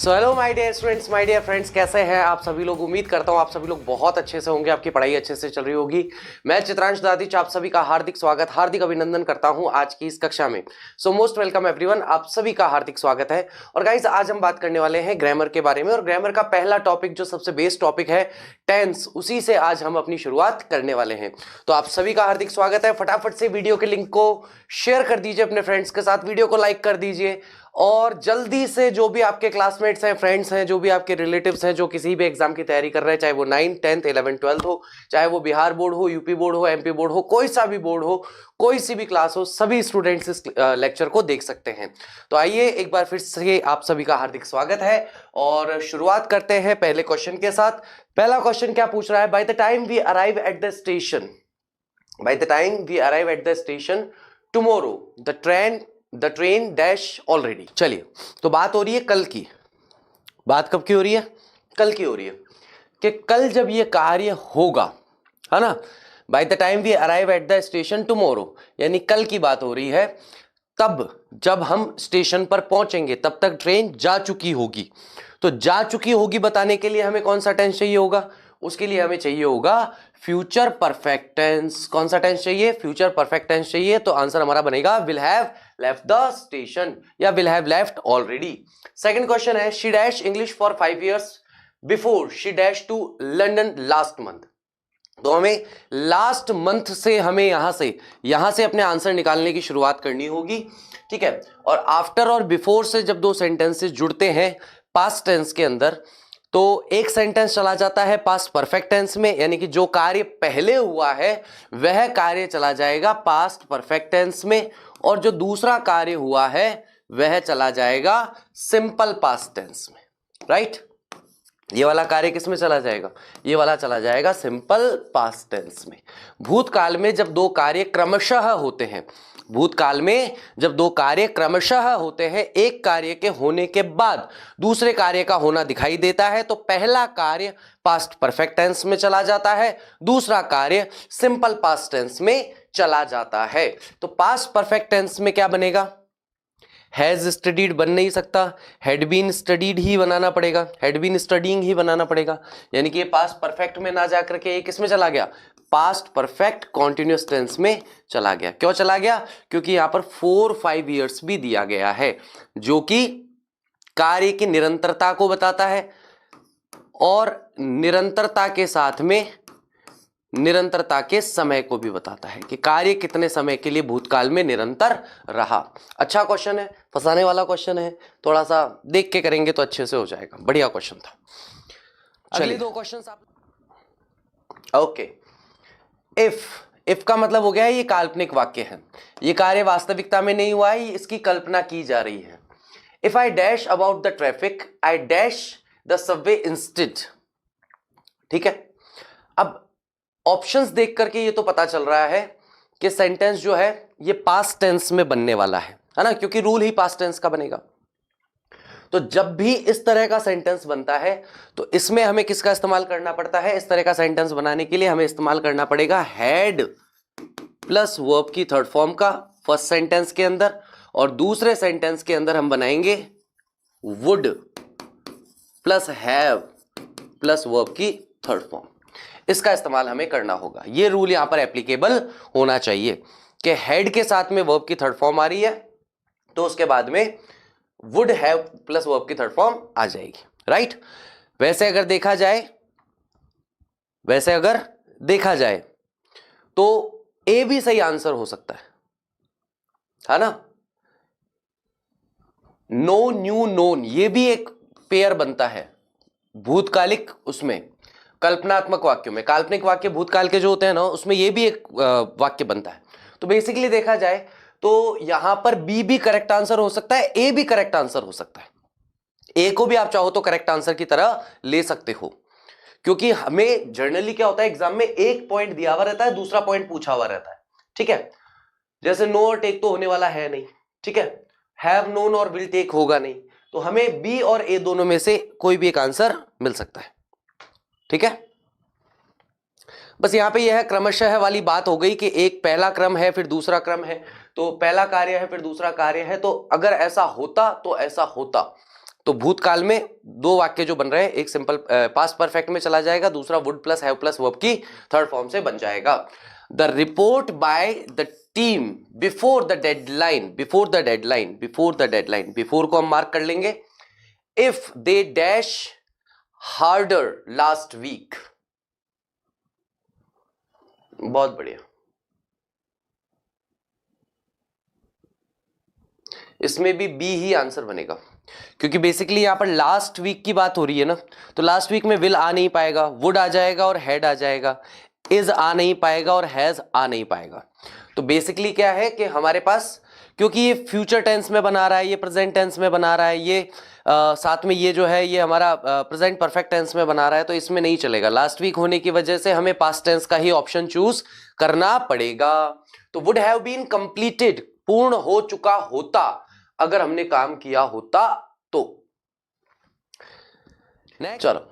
So hello my dear students, my dear friends, कैसे हैं आप सभी लोग। उम्मीद करता हूं आप सभी लोग बहुत अच्छे से होंगे, आपकी पढ़ाई अच्छे से चल रही होगी। मैं चित्रांश दादीच आप सभी का हार्दिक स्वागत, हार्दिक अभिनंदन करता हूं आज की इस कक्षा में। सो मोस्ट वेलकम एवरीवन, आप सभी का हार्दिक स्वागत है। और गाइस, आज हम बात करने वाले हैं ग्रामर के बारे में, और ग्रामर का पहला टॉपिक जो सबसे बेस्ट टॉपिक है टेंस, उसी से आज हम अपनी शुरुआत करने वाले हैं। तो आप सभी का हार्दिक स्वागत है। फटाफट से वीडियो के लिंक को शेयर कर दीजिए अपने फ्रेंड्स के साथ, वीडियो को लाइक कर दीजिए, और जल्दी से जो भी आपके क्लासमेट्स हैं, फ्रेंड्स हैं, जो भी आपके रिलेटिव्स हैं जो किसी भी एग्जाम की तैयारी कर रहे हैं, चाहे वो 9th 10th 11th 12th हो, चाहे वो बिहार बोर्ड हो, यूपी बोर्ड हो, एमपी बोर्ड हो, कोई सा भी बोर्ड हो, कोई सी भी क्लास हो, सभी स्टूडेंट्स इस लेक्चर को देख सकते हैं। तो आइए एक बार फिर से आप सभी का हार्दिक स्वागत है और शुरुआत करते हैं पहले क्वेश्चन के साथ। पहला क्वेश्चन क्या पूछ रहा है? By the time we arrive at the station, by the time we arrive at the station tomorrow the train dash already. चलिए, तो बात हो रही है कल की। बात कब की हो रही है? कल की हो रही है कि कल जब ये कार्य होगा, है ना। By the time we arrive at the station tomorrow, यानी कल की बात हो रही है। तब जब हम स्टेशन पर पहुंचेंगे तब तक ट्रेन जा चुकी होगी। तो जा चुकी होगी बताने के लिए हमें कौन सा टेंस चाहिए होगा? उसके लिए हमें चाहिए होगा फ्यूचर परफेक्ट टेंस। कौन सा टेंस चाहिए? फ्यूचर परफेक्ट टेंस चाहिए। तो आंसर हमारा बनेगा will have left the station या will have left already. Second question है she dash English for 5 years before she dash to London last month. तो हमें लास्ट मंथ से हमें यहां से अपने आंसर निकालने की शुरुआत करनी होगी, ठीक है। और आफ्टर और बिफोर से जब दो सेंटेंसेस जुड़ते हैं पास्ट टेंस के अंदर, तो एक सेंटेंस चला जाता है पास्ट परफेक्ट टेंस में, यानी कि जो कार्य पहले हुआ है वह कार्य चला जाएगा पास्ट परफेक्ट टेंस में, और जो दूसरा कार्य हुआ है वह चला जाएगा सिंपल पास्ट टेंस में, राइट। ये वाला कार्य किस में चला जाएगा? ये वाला चला जाएगा सिंपल पास्ट टेंस में। भूतकाल में जब दो कार्य क्रमशः होते हैं, भूतकाल में जब दो कार्य क्रमशः होते हैं, एक कार्य के होने के बाद दूसरे कार्य का होना दिखाई देता है, तो पहला कार्य पास्ट परफेक्ट टेंस में चला जाता है, दूसरा कार्य सिंपल पास्ट टेंस में चला जाता है। तो पास्ट परफेक्ट टेंस में क्या बनेगा? हैज स्टडीड बन नहीं सकता, हैड बीन स्टडीड ही बनाना पड़ेगा, हैड बीन स्टडीइंग ही बनाना पड़ेगा। यानी कि ये पास्ट परफेक्ट में ना जाकर के ये किसमें चला गया? पास्ट परफेक्ट कॉन्टिन्यूअस टेंस में चला गया। क्यों चला गया? क्योंकि यहां पर 4-5 years भी दिया गया है, जो कि कार्य की निरंतरता को बताता है, और निरंतरता के साथ में निरंतरता के समय को भी बताता है कि कार्य कितने समय के लिए भूतकाल में निरंतर रहा। अच्छा क्वेश्चन है, फंसाने वाला क्वेश्चन है, थोड़ा सा देख के करेंगे तो अच्छे से हो जाएगा। बढ़िया क्वेश्चन था। अगले दो क्वेश्चन आप ओके। इफ का मतलब हो गया ये काल्पनिक वाक्य है, ये कार्य वास्तविकता में नहीं हुआ है, इसकी कल्पना की जा रही है। If I dash about the traffic I dash the Subway instead, ठीक है। अब ऑप्शंस देख करके ये तो पता चल रहा है कि सेंटेंस जो है ये पास्ट टेंस में बनने वाला है ना, क्योंकि रूल ही पास्ट टेंस का बनेगा। तो जब भी इस तरह का सेंटेंस बनता है तो इसमें हमें किसका इस्तेमाल करना पड़ता है? इस तरह का सेंटेंस बनाने के लिए हमें इस्तेमाल करना पड़ेगा हैड प्लस वर्ब की थर्ड फॉर्म का फर्स्ट सेंटेंस के अंदर, और दूसरे सेंटेंस के अंदर हम बनाएंगे would plus have plus verb की थर्ड फॉर्म। इसका इस्तेमाल हमें करना होगा। ये रूल यहां पर एप्लीकेबल होना चाहिए कि हेड के साथ में वर्ब की थर्ड फॉर्म आ रही है तो उसके बाद में वुड हैव प्लस वर्ब की थर्ड फॉर्म आ जाएगी, राइट। वैसे अगर देखा जाए तो ए भी सही आंसर हो सकता है ना। नो न्यू नोन, ये भी एक पेयर बनता है भूतकालिक, उसमें कल्पनात्मक वाक्यों में। काल्पनिक वाक्य भूतकाल के जो होते हैं ना, उसमें ये भी एक वाक्य बनता है। तो बेसिकली देखा जाए तो यहां पर बी भी करेक्ट आंसर हो सकता है, ए भी करेक्ट आंसर हो सकता है। ए को भी आप चाहो तो करेक्ट आंसर की तरह ले सकते हो, क्योंकि हमें जनरली क्या होता है एग्जाम में एक पॉइंट दिया हुआ रहता है, दूसरा पॉइंट पूछा हुआ रहता है, ठीक है। जैसे नो और टेक तो होने वाला है नहीं, ठीक है। हैव नोन और विल टेक होगा नहीं, तो हमें बी और ए दोनों में से कोई भी एक आंसर मिल सकता है, ठीक है। बस यहां पे यह क्रमशः वाली बात हो गई कि एक पहला क्रम है फिर दूसरा क्रम है, तो पहला कार्य है फिर दूसरा कार्य है, तो अगर ऐसा होता तो ऐसा होता। तो भूतकाल में दो वाक्य जो बन रहे हैं, एक सिंपल पास्ट परफेक्ट में चला जाएगा, दूसरा would plus have plus verb की थर्ड फॉर्म से बन जाएगा। The report by the team before the deadline, before the deadline, before the deadline, before को हम मार्क कर लेंगे। If they dash harder last week, बहुत बढ़िया, इसमें भी बी ही आंसर बनेगा, क्योंकि बेसिकली यहां पर लास्ट वीक की बात हो रही है ना, तो लास्ट वीक में विल आ नहीं पाएगा, वुड आ जाएगा और हैड आ जाएगा, इज आ नहीं पाएगा और हैज आ नहीं पाएगा। तो बेसिकली क्या है कि हमारे पास, क्योंकि ये फ्यूचर टेंस में बना रहा है, ये प्रेजेंट टेंस में बना रहा है, ये साथ में ये जो है ये हमारा प्रेजेंट परफेक्ट टेंस में बना रहा है, तो इसमें नहीं चलेगा। लास्ट वीक होने की वजह से हमें पास्ट टेंस का ही ऑप्शन चूज करना पड़ेगा। तो वुड हैव बीन कंप्लीटेड, पूर्ण हो चुका होता अगर हमने काम किया होता तो। चलो,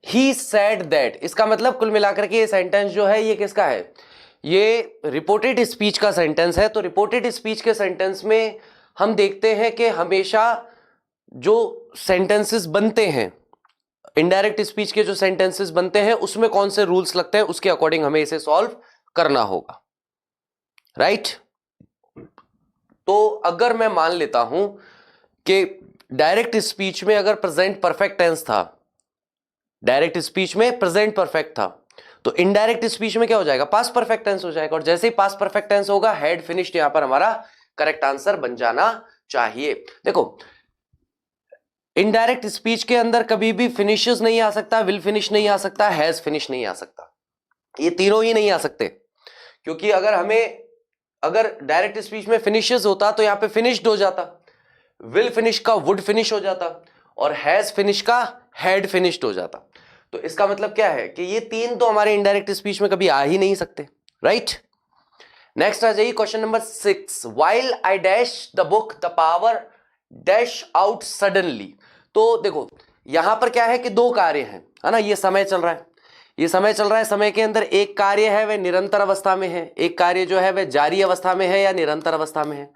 ही सेड दैट, इसका मतलब कुल मिलाकर के ये सेंटेंस जो है ये किसका है, ये रिपोर्टेड स्पीच का सेंटेंस है। तो रिपोर्टेड स्पीच के सेंटेंस में हम देखते हैं कि हमेशा जो सेंटेंसेस बनते हैं, इनडायरेक्ट स्पीच के जो सेंटेंसेस बनते हैं, उसमें कौन से रूल्स लगते हैं, उसके अकॉर्डिंग हमें इसे सॉल्व करना होगा, राइट। तो अगर मैं मान लेता हूं कि डायरेक्ट स्पीच में अगर प्रेजेंट परफेक्ट टेंस था, डायरेक्ट स्पीच में प्रेजेंट परफेक्ट था, तो इनडायरेक्ट स्पीच में क्या हो जाएगा, पास्ट परफेक्ट टेंस हो जाएगा। और जैसे ही पास्ट परफेक्ट टेंस होगा, हैड फिनिश्ड यहां पर हमारा करेक्ट आंसर बन जाना चाहिए। देखो, इनडायरेक्ट स्पीच के अंदर कभी भी फिनिशेस नहीं आ सकता, विल फिनिश नहीं आ सकता, हैज फिनिश नहीं आ सकता, ये तीनों ही नहीं आ सकते। क्योंकि अगर डायरेक्ट स्पीच में फिनिशेस होता तो यहां पे फिनिश्ड हो जाता, विल फिनिश का वुड फिनिश हो जाता, और हैज फिनिश का हैड फिनिश्ड हो जाता। तो इसका मतलब क्या है कि ये तीन तो हमारे इनडायरेक्ट स्पीच में कभी आ ही नहीं सकते, राइट। नेक्स्ट आ जाइए question number 6। While I dash the book the power dash out suddenly. तो देखो यहां पर क्या है कि दो कार्य हैं, है ना, ये समय चल रहा है, ये समय चल रहा है, समय के अंदर एक कार्य है वह निरंतर अवस्था में है, एक कार्य जो है वह जारी अवस्था में है या निरंतर अवस्था में है।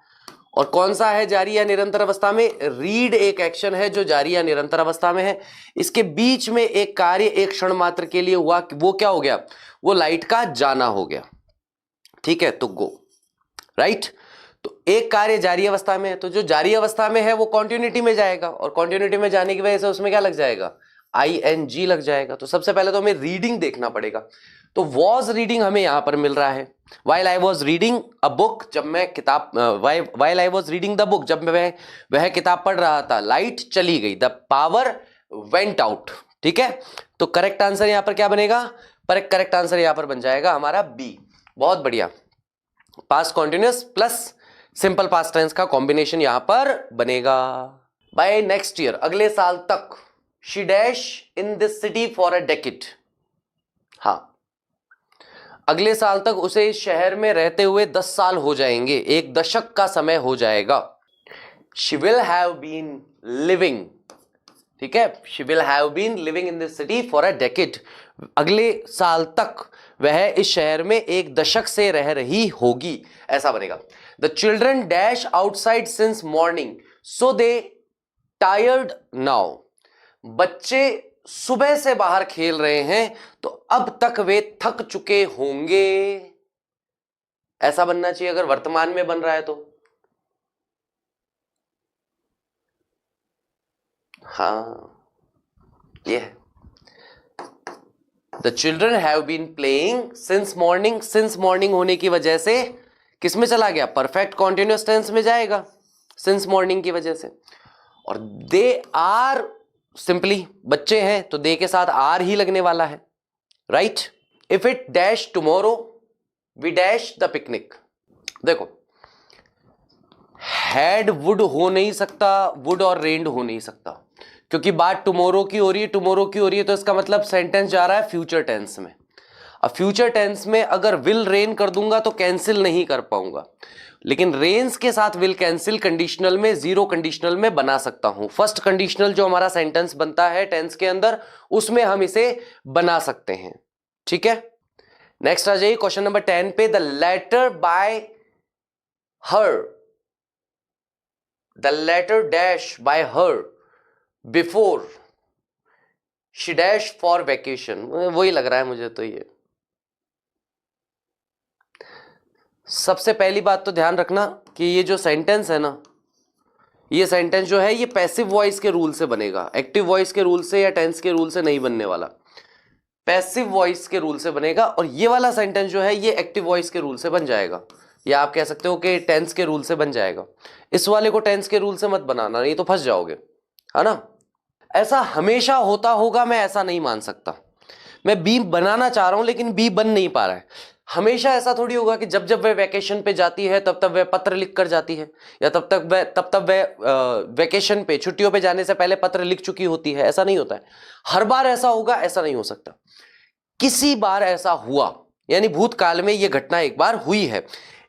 और कौन सा है जारी या निरंतर अवस्था में, रीड एक एक्शन है जो जारी या निरंतर अवस्था में है। इसके बीच में एक कार्य एक क्षण मात्र के लिए हुआ, वो क्या हो गया, वो लाइट का जाना हो गया, ठीक है, तो गो, राइट। तो एक कार्य जारी अवस्था में है, तो जो जारी अवस्था में है वो कॉन्टिन्यूटी में जाएगा, और कॉन्टिन्यूटी में जाने की वजह से उसमें क्या लग जाएगा, ING लग जाएगा। तो सबसे पहले तो हमें रीडिंग देखना पड़ेगा। तो वॉज रीडिंग हमें यहां पर मिल रहा है, while I was reading a book, जब मैं किताब, while I was reading the book, जब मैं वह किताब पढ़ रहा था, लाइट चली गई, द पावर वेंट आउट, ठीक है। तो करेक्ट आंसर यहां पर क्या बनेगा, पर करेक्ट आंसर यहां पर बन जाएगा हमारा बी। बहुत बढ़िया, past continuous plus simple past tense का कॉम्बिनेशन यहां पर बनेगा। बाय नेक्स्ट ईयर, अगले साल तक, she dash in this city for a decade, हाँ, अगले साल तक उसे इस शहर में रहते हुए 10 साल हो जाएंगे, एक दशक का समय हो जाएगा। She will have been living, ठीक है, she will have been living in this city for a decade, अगले साल तक वह इस शहर में एक दशक से रह रही होगी, ऐसा बनेगा। The children dash outside since morning so they tired now, बच्चे सुबह से बाहर खेल रहे हैं तो अब तक वे थक चुके होंगे, ऐसा बनना चाहिए अगर वर्तमान में बन रहा है तो। हाँ, ये है, the children have been playing since morning, since morning होने की वजह से किस में चला गया, परफेक्ट कॉन्टिन्यूअस टेंस में जाएगा, सिंस मॉर्निंग की वजह से। और दे आर, सिंपली बच्चे हैं तो दे के साथ आर ही लगने वाला है, right. If it dash tomorrow we dash the picnic, देखो हैड वुड हो नहीं सकता, वुड और रेन्ड हो नहीं सकता, क्योंकि बात टुमारो की हो रही है, टुमारो की हो रही है, तो इसका मतलब सेंटेंस जा रहा है फ्यूचर टेंस में। अब फ्यूचर टेंस में अगर विल रेन कर दूंगा तो कैंसिल नहीं कर पाऊंगा, लेकिन रेन्स के साथ विल कैंसिल कंडीशनल में, जीरो कंडीशनल में बना सकता हूं। फर्स्ट कंडीशनल जो हमारा सेंटेंस बनता है टेंस के अंदर, उसमें हम इसे बना सकते हैं, ठीक है। नेक्स्ट आ जाइए क्वेश्चन नंबर 10 पे। The letter by her, the letter dash by her before she dash for vacation, वही लग रहा है मुझे तो ये। सबसे पहली बात तो ध्यान रखना कि ये जो सेंटेंस है ना, ये सेंटेंस जो है ये पैसिव वॉइस के रूल से बनेगा, एक्टिव वॉइस के रूल से या टेंस के रूल से नहीं बनने वाला, पैसिव वॉइस के रूल से बनेगा। और ये वाला सेंटेंस जो है ये एक्टिव वॉइस के रूल से बन जाएगा, या आप कह सकते हो कि टेंस के रूल से बन जाएगा। इस वाले को टेंस के रूल से मत बनाना, नहीं तो फंस जाओगे, है ना। ऐसा हमेशा होता होगा मैं ऐसा नहीं मान सकता, मैं बी बनाना चाह रहा हूं लेकिन बी बन नहीं पा रहा है। हमेशा ऐसा थोड़ी होगा कि जब जब वह वैकेशन पे जाती है तब तब वह पत्र लिख कर जाती है, या तब वह वैकेशन पे, छुट्टियों पे जाने से पहले पत्र लिख चुकी होती है। ऐसा नहीं होता है, हर बार ऐसा होगा ऐसा नहीं हो सकता। किसी बार ऐसा हुआ, यानी भूतकाल में यह घटना एक बार हुई है,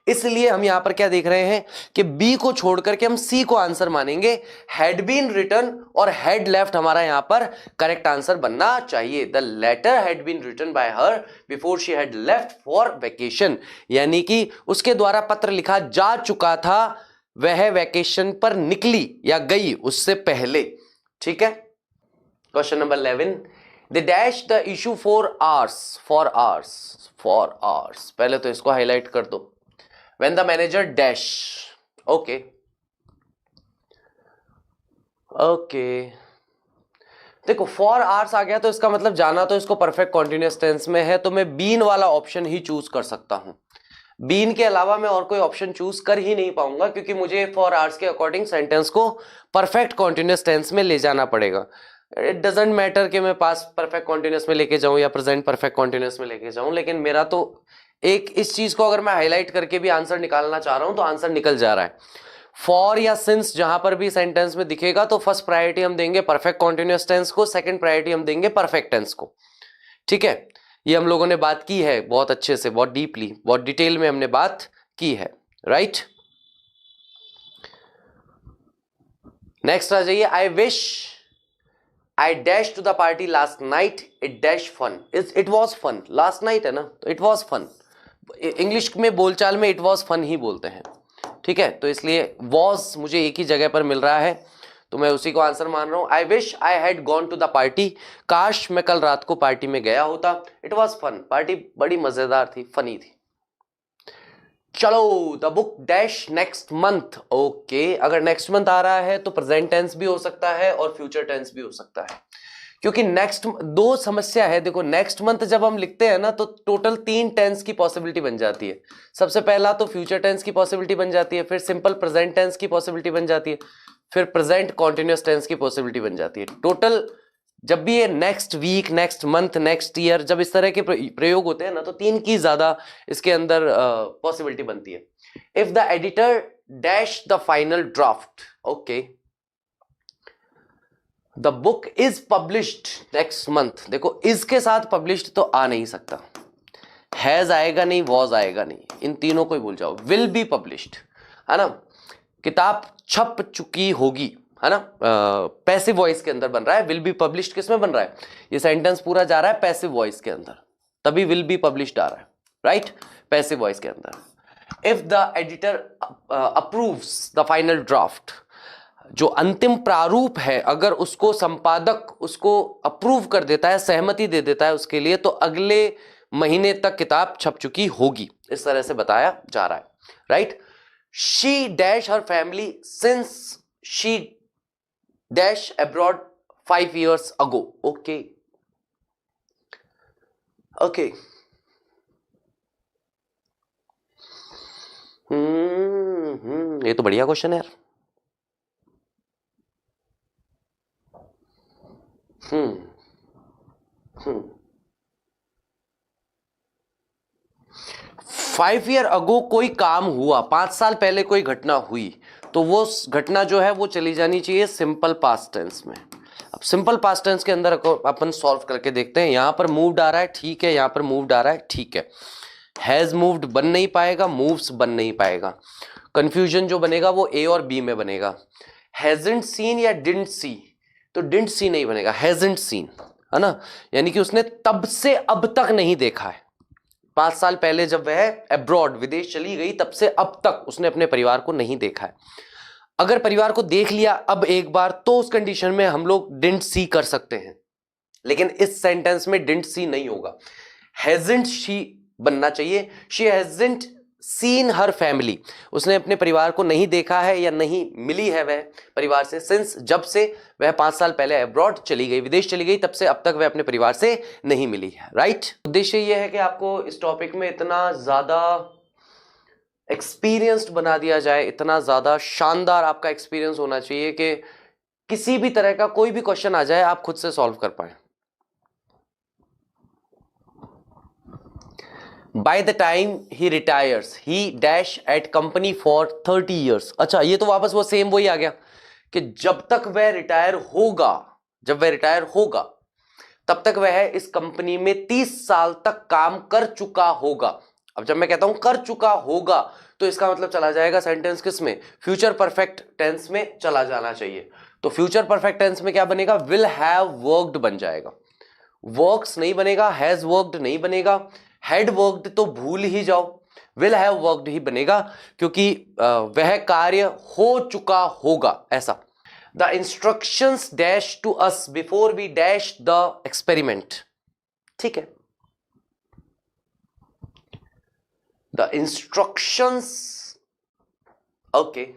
इसलिए हम यहां पर क्या देख रहे हैं कि बी को छोड़ करके हम सी को आंसर मानेंगे। हैड बीन रिटन और हैड लेफ्ट हमारा यहां पर करेक्ट आंसर बनना चाहिए। The letter had been written by her before she had left for vacation, यानी कि उसके द्वारा पत्र लिखा जा चुका था, वह वेकेशन पर निकली या गई उससे पहले। ठीक है, question number 11, they dash the issue for hours, for hours, for hours, पहले तो इसको हाईलाइट कर दो। When the manager dash, okay, okay, देखो फॉर आवर्स आ गया तो इसका मतलब जाना तो इसको परफेक्ट कॉन्टिन्यूअस टेंस में है, तो मैं बीन वाला ऑप्शन ही चूज कर सकता हूं। बीन के अलावा मैं और कोई ऑप्शन चूज कर ही नहीं पाऊंगा, क्योंकि मुझे फॉर आवर्स के अकॉर्डिंग सेंटेंस को परफेक्ट कॉन्टिन्यूअस टेंस में ले जाना पड़ेगा। इट डजेंट मैटर कि मैं पास्ट परफेक्ट कॉन्टिन्यूअस में लेके जाऊं या प्रेजेंट परफेक्ट कॉन्टिन्यूअस में लेके जाऊं, लेकिन मेरा तो एक इस चीज को अगर मैं हाईलाइट करके भी आंसर निकालना चाह रहा हूं तो आंसर निकल जा रहा है। फॉर या सिंस जहां पर भी सेंटेंस में दिखेगा तो फर्स्ट प्रायोरिटी हम देंगे परफेक्ट कॉन्टिन्यूअस टेंस को, सेकंड प्रायोरिटी हम देंगे परफेक्ट टेंस को। ठीक है, ये हम लोगों ने बात की है बहुत अच्छे से, बहुत डीपली, बहुत डिटेल में हमने बात की है, राइट। नेक्स्ट आ जाइए, I wish I dash to the party last night, it dash fun, it was fun. Last night है ना, तो इट वॉज फन। इंग्लिश में बोलचाल में इट वॉज फन ही बोलते हैं, ठीक है, तो इसलिए वॉज मुझे एक ही जगह पर मिल रहा है तो मैं उसी को आंसर मान रहा हूं। I wish I had gone to the party, काश मैं कल रात को पार्टी में गया होता। इट वॉज फन, पार्टी बड़ी मजेदार थी, फनी थी। चलो, the book dash next month, okay, अगर नेक्स्ट मंथ आ रहा है तो प्रेजेंट टेंस भी हो सकता है और फ्यूचर टेंस भी हो सकता है, क्योंकि नेक्स्ट दो समस्या है। देखो नेक्स्ट मंथ जब हम लिखते हैं ना तो टोटल 3 टेंस की पॉसिबिलिटी बन जाती है। सबसे पहला तो फ्यूचर टेंस की पॉसिबिलिटी बन जाती है, फिर सिंपल प्रेजेंट टेंस की पॉसिबिलिटी बन जाती है, फिर प्रेजेंट कॉन्टिन्यूअस टेंस की पॉसिबिलिटी बन जाती है। टोटल जब भी ये next week, next month, next year, जब इस तरह के प्रयोग होते हैं ना तो 3 की ज्यादा इसके अंदर पॉसिबिलिटी बनती है। If the editor dash the final draft, okay, the book is published next month, देखो इज के साथ पब्लिश्ड तो आ नहीं सकता, हैज आएगा नहीं, वॉज आएगा नहीं, इन तीनों को ही भूल जाओ। विल बी पब्लिश्ड, है ना, किताब छप चुकी होगी, है ना, पैसिव वॉइस के अंदर बन रहा है। विल बी पब्लिश्ड किस में बन रहा है, ये सेंटेंस पूरा जा रहा है पैसिव वॉइस के अंदर, तभी विल बी पब्लिश्ड आ रहा है, राइट, पैसिव वॉइस के अंदर। If the editor approves the final draft, जो अंतिम प्रारूप है अगर उसको संपादक उसको अप्रूव कर देता है, सहमति दे देता है उसके लिए, तो अगले महीने तक किताब छप चुकी होगी, इस तरह से बताया जा रहा है, right. She dash her family since she dash abroad 5 years ago, okay, okay, ये तो बढ़िया क्वेश्चन है यार। 5 year ago कोई काम हुआ, 5 साल पहले कोई घटना हुई, तो वो घटना जो है वो चली जानी चाहिए सिंपल पास्ट टेंस में। अब सिंपल पास्ट टेंस के अंदर अपन सॉल्व करके देखते हैं। यहां पर मूव्ड आ रहा है, ठीक है, यहां पर मूव्ड आ रहा है, ठीक है, हैज मूव्ड बन नहीं पाएगा, मूव्स बन नहीं पाएगा, कंफ्यूजन जो बनेगा वो ए और बी में बनेगा। हैजंट सीन या डिडंट सी, तो डिडंट सी नहीं बनेगा, हैजंट सीन, है ना, यानी कि उसने तब से अब तक नहीं देखा है। 5 साल पहले जब वह अब्रॉड विदेश चली गई तब से अब तक उसने अपने परिवार को नहीं देखा है। अगर परिवार को देख लिया अब एक बार, तो उस कंडीशन में हम लोग डिडंट सी कर सकते हैं, लेकिन इस सेंटेंस में डिडंट सी नहीं होगा, हैजंट शी बनना चाहिए। She hasn't scene her family, उसने अपने परिवार को नहीं देखा है या नहीं मिली है वह परिवार से, सिंस जब से वह 5 साल पहले अब्रॉड चली गई, विदेश चली गई, तब से अब तक वह अपने परिवार से नहीं मिली है। राइट। उद्देश्य यह है कि आपको इस टॉपिक में इतना ज्यादा एक्सपीरियंस्ड बना दिया जाए, इतना ज्यादा शानदार आपका एक्सपीरियंस होना चाहिए कि किसी भी तरह का कोई भी क्वेश्चन आ जाए आप खुद से सॉल्व कर पाए। By the time he retires, he dash at company for 30 years। अच्छा, ये तो वापस वो सेम वही आ गया कि जब तक वह रिटायर होगा, जब वह रिटायर होगा तब तक वह इस कंपनी में 30 साल तक काम कर चुका होगा। अब जब मैं कहता हूं कर चुका होगा, तो इसका मतलब चला जाएगा सेंटेंस किस में, फ्यूचर परफेक्ट टेंस में चला जाना चाहिए। तो फ्यूचर परफेक्ट टेंस में क्या बनेगा, विल हैव वर्कड बन जाएगा, वर्क्स नहीं बनेगा, हैज वर्कड नहीं बनेगा, हैड वर्कड तो भूल ही जाओ, विल हैव वर्कड ही बनेगा, क्योंकि वह कार्य हो चुका होगा ऐसा। The instructions dash to us before we dash the experiment. ठीक है, the instructions, okay,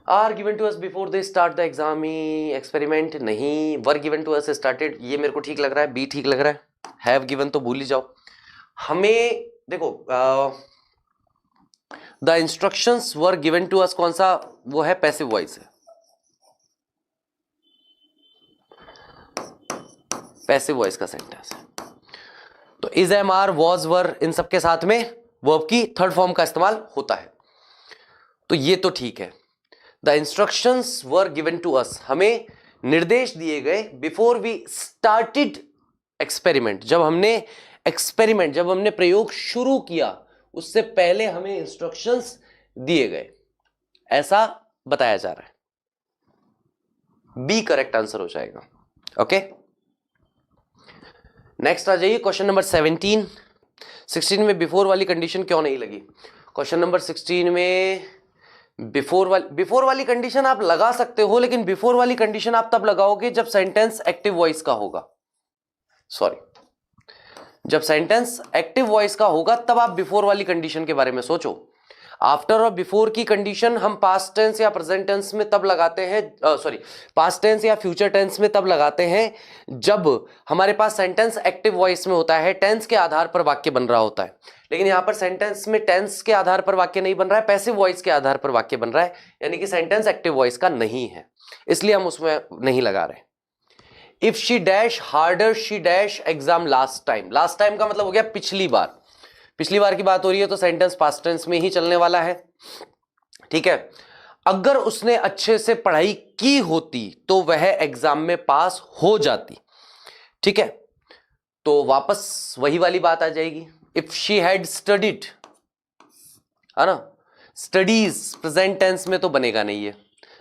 are given to us before they start the exam experiment, नहीं, were given to us started, ये मेरे को ठीक लग रहा है, बी ठीक लग रहा है, हैव गिवन तो भूल ही जाओ। हमें देखो the instructions were given to us, कौन सा वो है, पैसिव वॉइस है, पैसिव वॉइस का सेंटेंस है। तो is, am, are, was, were, इन सबके साथ में वर्ब की थर्ड फॉर्म का इस्तेमाल होता है, तो ये तो ठीक है। The instructions were given to us, हमें निर्देश दिए गए, बिफोर वी स्टार्टेड एक्सपेरिमेंट, जब हमने प्रयोग शुरू किया उससे पहले हमें इंस्ट्रक्शंस दिए गए, ऐसा बताया जा रहा है। बी करेक्ट आंसर हो जाएगा। ओके, नेक्स्ट आ जाइए क्वेश्चन नंबर 16 में बिफोर वाली कंडीशन क्यों नहीं लगी। क्वेश्चन नंबर 16 में बिफोर वाली कंडीशन आप लगा सकते हो, लेकिन बिफोर वाली कंडीशन आप तब लगाओगे जब सेंटेंस एक्टिव वॉइस का होगा, सॉरी, जब सेंटेंस एक्टिव वॉइस का होगा तब आप बिफोर वाली कंडीशन के बारे में सोचो। आफ्टर और बिफोर की कंडीशन हम पास्ट टेंस या प्रेजेंट टेंस में तब लगाते हैं, सॉरी, पास्ट टेंस या फ्यूचर टेंस में तब लगाते हैं जब हमारे पास सेंटेंस एक्टिव वॉइस में होता है, टेंस के आधार पर वाक्य बन रहा होता है। लेकिन यहां पर सेंटेंस में टेंस के आधार पर वाक्य नहीं बन रहा है, पैसिव वॉइस के आधार पर वाक्य बन रहा है, यानी कि सेंटेंस एक्टिव वॉइस का नहीं है, इसलिए हम उसमें नहीं लगा रहे। If she dash harder she dash exam last time, last time का मतलब हो गया पिछली बार, पिछली बार की बात हो रही है तो सेंटेंस पास्ट टेंस में ही चलने वाला है। ठीक है, अगर उसने अच्छे से पढ़ाई की होती तो वह एग्जाम में पास हो जाती। ठीक है, तो वापस वही वाली बात आ जाएगी, इफ शी हैड स्टडीड, है ना, स्टडीज प्रेजेंट टेंस में तो बनेगा नहीं है,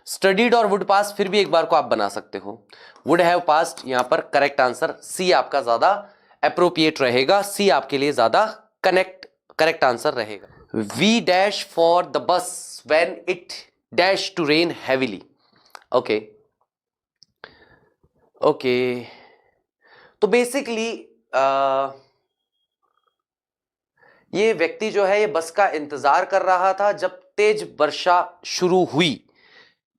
स्टडीड और वुड पास फिर भी एक बार को आप बना सकते हो, वुड हैव पास्ड, यहां पर करेक्ट आंसर सी आपका ज्यादा एप्रोप्रिएट रहेगा, सी आपके लिए ज्यादा करेक्ट आंसर रहेगा। We dash for the bus when it dash to rain heavily. Okay okay, तो बेसिकली ये व्यक्ति जो है ये बस का इंतजार कर रहा था जब तेज वर्षा शुरू हुई,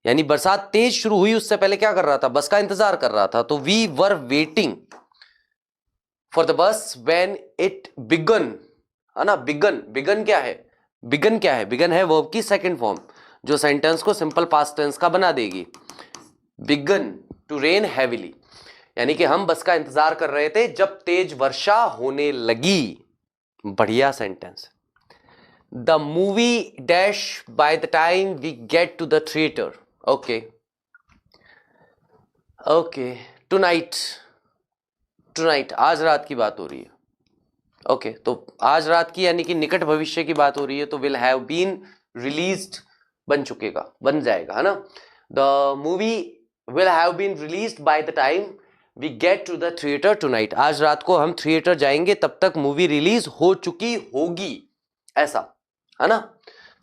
यानी बरसात तेज शुरू हुई उससे पहले क्या कर रहा था, बस का इंतजार कर रहा था। तो we were waiting for the bus when it began, है ना, बिगन क्या है, बिगन है वर्ब की सेकंड फॉर्म जो सेंटेंस को सिंपल पास्ट टेंस का बना देगी। बिगन टू रेन हैवीली, यानी कि हम बस का इंतजार कर रहे थे जब तेज वर्षा होने लगी। बढ़िया sentence. The movie dash by the time we get to the theatre. Okay okay, tonight, आज रात की बात हो रही है। ओके, तो आज रात की यानी कि निकट भविष्य की बात हो रही है, तो विल हैव बीन रिलीज्ड बन जाएगा, है ना। The movie will have been released by the time we get to the theatre tonight, आज रात को हम थिएटर जाएंगे तब तक मूवी रिलीज हो चुकी होगी, ऐसा, है ना।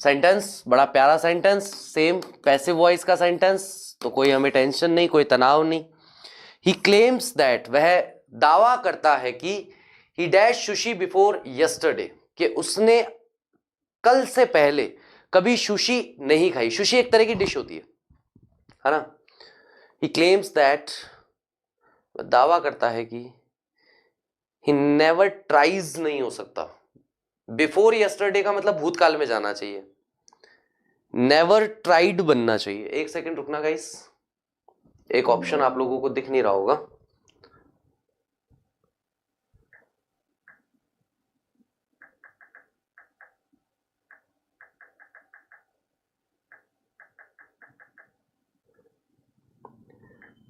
सेंटेंस बड़ा प्यारा सेंटेंस, सेम पैसिव वॉइस का सेंटेंस, तो कोई हमें टेंशन नहीं, कोई तनाव नहीं। ही क्लेम्स दैट, वह दावा करता है कि ही डैश सुशी बिफोर यस्टरडे, कि उसने कल से पहले कभी सुशी नहीं खाई। सुशी एक तरह की डिश होती है ना। ही क्लेम्स दैट, दावा करता है कि ही नेवर ट्राइज नहीं हो सकता। बिफोर यस्टरडे का मतलब भूतकाल में जाना चाहिए, नेवर ट्राइड बनना चाहिए। एक सेकंड रुकना गाइस, एक ऑप्शन आप लोगों को दिख नहीं रहा होगा।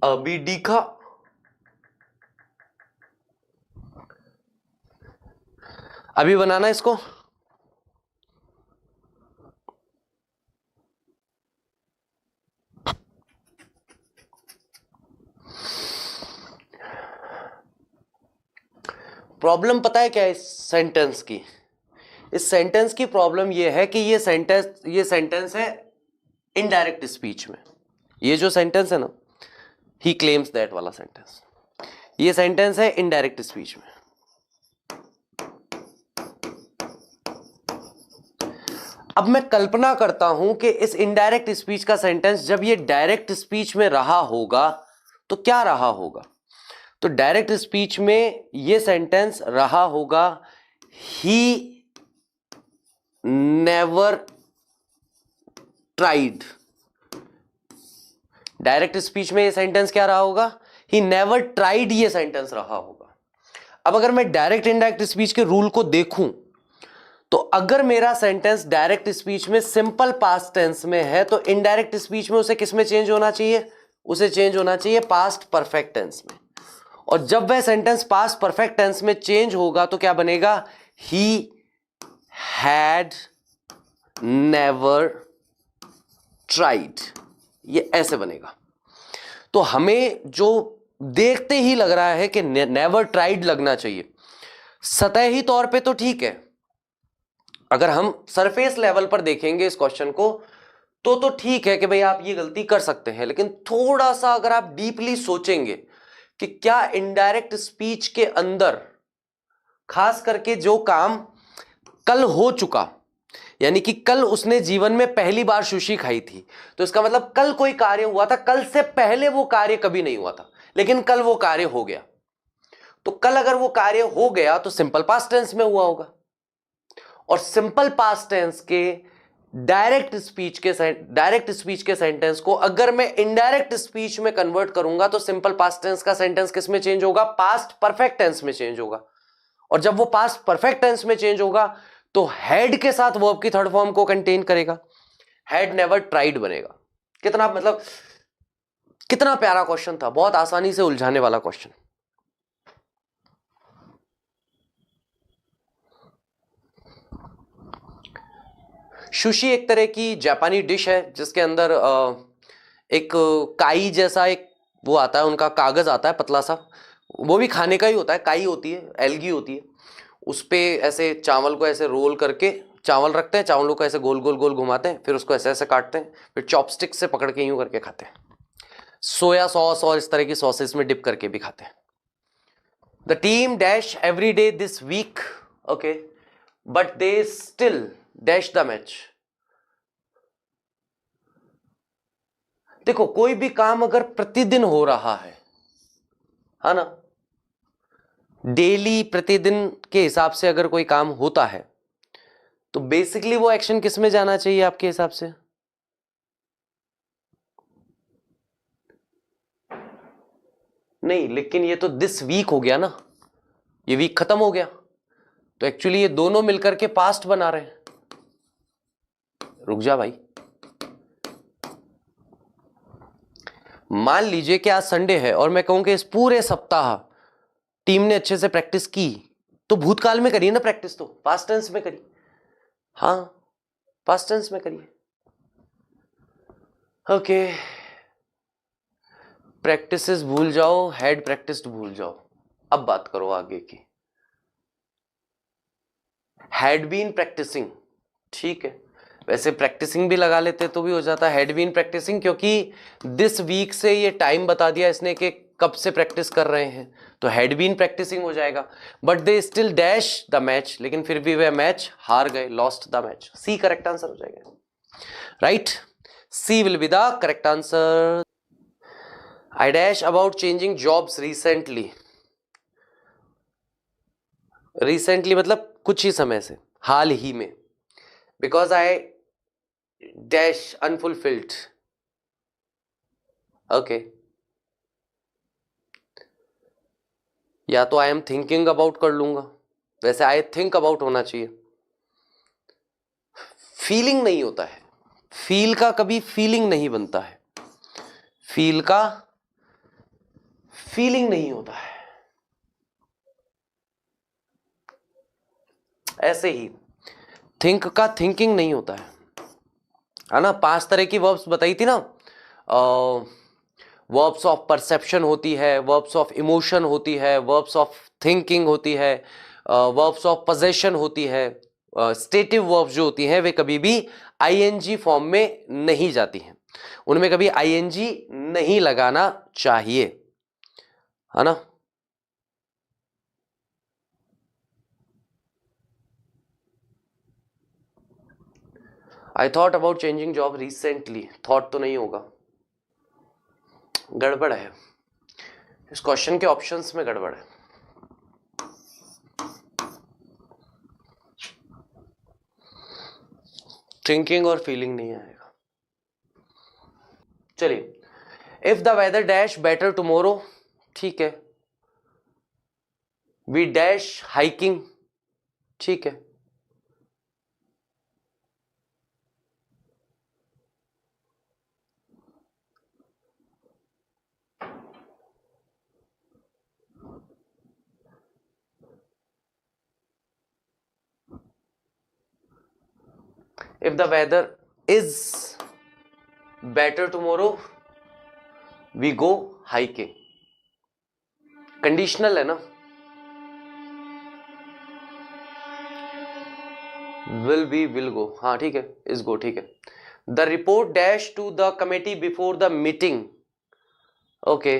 अभी दिखा, अभी बनाना इसको। प्रॉब्लम पता है क्या है इस सेंटेंस की? इस सेंटेंस की प्रॉब्लम यह है कि ये सेंटेंस है इनडायरेक्ट स्पीच में। ये जो सेंटेंस है ना, ही क्लेम्स दैट वाला सेंटेंस, ये सेंटेंस है इनडायरेक्ट स्पीच में। अब मैं कल्पना करता हूं कि इस इनडायरेक्ट स्पीच का सेंटेंस जब ये डायरेक्ट स्पीच में रहा होगा तो क्या रहा होगा। तो डायरेक्ट स्पीच में ये सेंटेंस रहा होगा, he never tried. Direct speech में ये सेंटेंस क्या रहा होगा, ही नेवर ट्राइड, ये सेंटेंस रहा होगा। अब अगर मैं डायरेक्ट इनडायरेक्ट स्पीच के रूल को देखूं, तो अगर मेरा सेंटेंस डायरेक्ट स्पीच में सिंपल पास्ट टेंस में है तो इनडायरेक्ट स्पीच में उसे किस में चेंज होना चाहिए, उसे चेंज होना चाहिए पास्ट परफेक्ट टेंस में। और जब वह सेंटेंस पास्ट परफेक्ट टेंस में चेंज होगा तो क्या बनेगा, ही हैड नेवर ट्राइड, ये ऐसे बनेगा। तो हमें जो देखते ही लग रहा है कि नेवर ट्राइड लगना चाहिए, सतही तौर पे तो ठीक है। अगर हम सरफेस लेवल पर देखेंगे इस क्वेश्चन को तो ठीक है कि भाई आप ये गलती कर सकते हैं, लेकिन थोड़ा सा अगर आप डीपली सोचेंगे कि क्या इनडायरेक्ट स्पीच के अंदर खास करके जो काम कल हो चुका, यानी कि कल उसने जीवन में पहली बार सुशी खाई थी, तो इसका मतलब कल कोई कार्य हुआ था, कल से पहले वो कार्य कभी नहीं हुआ था, लेकिन कल वो कार्य हो गया। तो कल अगर वो कार्य हो गया तो सिंपल पास्ट टेंस में हुआ होगा, और सिंपल पास्ट टेंस के डायरेक्ट स्पीच के सेंटेंस को अगर मैं इनडायरेक्ट स्पीच में कन्वर्ट करूंगा तो सिंपल पास्ट टेंस का सेंटेंस किस में चेंज होगा, पास्ट परफेक्ट टेंस में चेंज होगा। और जब वो पास्ट परफेक्ट टेंस में चेंज होगा तो हैड के साथ वर्ब की थर्ड फॉर्म को कंटेन करेगा, हैड नेवर ट्राइड बनेगा। कितना मतलब कितना प्यारा क्वेश्चन था, बहुत आसानी से उलझाने वाला क्वेश्चन। सुशी एक तरह की जापानी डिश है जिसके अंदर एक काई जैसा एक वो आता है, उनका कागज आता है पतला सा, वो भी खाने का ही होता है, काई होती है, एल्गी होती है, उस पे ऐसे चावल को ऐसे रोल करके चावल रखते हैं, चावलों को ऐसे गोल गोल गोल घुमाते हैं, फिर उसको ऐसे ऐसे काटते हैं, फिर चॉपस्टिक से पकड़ के यूं करके खाते हैं, सोया सॉस और इस तरह की सॉसेस में डिप करके भी खाते हैं। The team dash every day this week, okay, but they still dash the match. देखो कोई भी काम अगर प्रतिदिन हो रहा है ना, डेली प्रतिदिन के हिसाब से अगर कोई काम होता है तो बेसिकली वो एक्शन किस में जाना चाहिए आपके हिसाब से? नहीं, लेकिन ये तो दिस वीक हो गया ना, ये वीक खत्म हो गया, तो एक्चुअली ये दोनों मिलकर के पास्ट बना रहे हैं। रुक जा भाई, मान लीजिए कि आज संडे है और मैं कहूं कि इस पूरे सप्ताह टीम ने अच्छे से प्रैक्टिस की, तो भूतकाल में करिए ना प्रैक्टिस, तो पास्ट टेंस में करिए। हाँ, पास्ट टेंस में करिए। ओके, प्रैक्टिसेस भूल जाओ, हैड प्रैक्टिस्ड भूल जाओ, अब बात करो आगे की। हैड बीन प्रैक्टिसिंग, ठीक है, वैसे प्रैक्टिसिंग भी लगा लेते तो भी हो जाता, हैड बीन प्रैक्टिसिंग, क्योंकि दिस वीक से ये टाइम बता दिया इसने कि कब से प्रैक्टिस कर रहे हैं, तो हैड बीन प्रैक्टिसिंग हो जाएगा। But they still dash the match, लेकिन फिर भी वे मैच हार गए, lost the match. C correct answer हो जाएगा, right? C will be the correct answer. I dash about changing jobs recently. Recently मतलब कुछ ही समय से, हाल ही में। Because I dash unfulfilled. Okay, या तो आई एम थिंकिंग अबाउट कर लूंगा, वैसे आई थिंक अबाउट होना चाहिए। फीलिंग नहीं होता है, फील का कभी फीलिंग नहीं बनता है, फील का फीलिंग नहीं होता है। ऐसे ही थिंक का थिंकिंग नहीं होता है ना? 5 तरह की वर्ब्स बताई थी ना, वर्ब्स ऑफ परसेप्शन होती है, वर्ब्स ऑफ इमोशन होती है, वर्ब्स ऑफ थिंकिंग होती है, वर्ब्स ऑफ पोजेशन होती है। स्टेटिव वर्ब्स जो होती हैं वे कभी भी आईएनजी फॉर्म में नहीं जाती हैं, उनमें कभी आईएनजी नहीं लगाना चाहिए, है ना? I thought about changing job recently, thought तो नहीं होगा, गड़बड़ है इस क्वेश्चन के ऑप्शंस में, गड़बड़ है। थिंकिंग और फीलिंग नहीं आएगा। चलिए, if the weather dash better tomorrow, ठीक है। वी डैश हाइकिंग, ठीक है। If the weather is better tomorrow, we go hiking. Conditional है ना? will be, will go, हाँ ठीक है, is go, ठीक है। The report dash to the committee before the meeting, okay.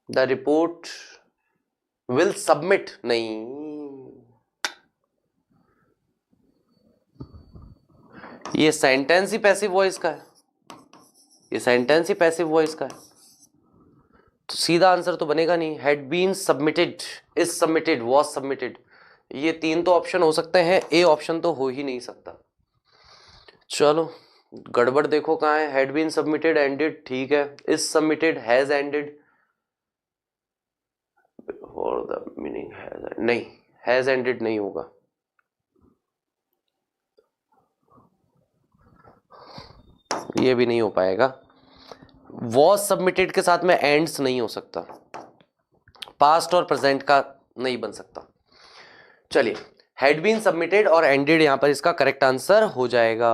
The report will submit, नहीं, ये सेंटेंस ही passive voice का है, ये सेंटेंस ही पैसिव वॉइस का है, तो सीधा आंसर तो बनेगा नहीं। Had been submitted, is submitted, was submitted, ये 3 तो ऑप्शन हो सकते हैं, ए ऑप्शन तो हो ही नहीं सकता। चलो गड़बड़ देखो कहाँ है। हैड बीन सबमिटेड, एंडेड, ठीक है। इज सबमिटेड, हैज एंडेड, और द मीनिंग हैज, नहीं, हैज एंडेड नहीं होगा। ये भी नहीं हो पाएगा। वॉज सबमिटेड के साथ में एंड्स नहीं हो सकता, पास्ट और प्रेजेंट का नहीं बन सकता। चलिए, हैड बीन सबमिटेड और एंडेड यहां पर इसका करेक्ट आंसर हो जाएगा।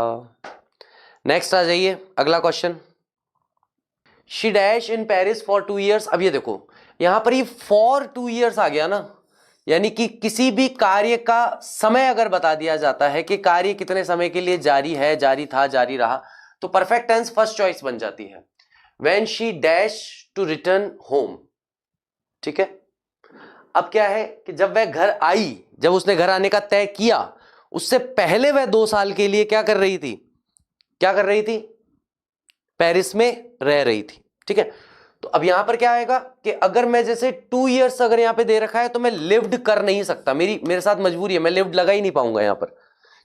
नेक्स्ट आ जाइए, अगला question. She dash in Paris for 2 years। अब ये देखो, यहां पर ये फॉर 2 years आ गया ना, यानी कि किसी भी कार्य का समय अगर बता दिया जाता है कि कार्य कितने समय के लिए जारी है, जारी था, जारी रहा, तो परफेक्ट टेंस फर्स्ट चॉइस बन जाती है। When she dash to return home, ठीक है। अब क्या है कि जब वह घर आई, जब उसने घर आने का तय किया, उससे पहले वह 2 साल के लिए क्या कर रही थी, क्या कर रही थी, पेरिस में रह रही थी, ठीक है। तो अब यहां पर क्या आएगा कि अगर मैं जैसे 2 years अगर यहां पे दे रखा है तो मैं लिव्ड कर नहीं सकता, मेरे साथ मजबूरी है, मैं लिव्ड लगा ही नहीं पाऊंगा यहां पर,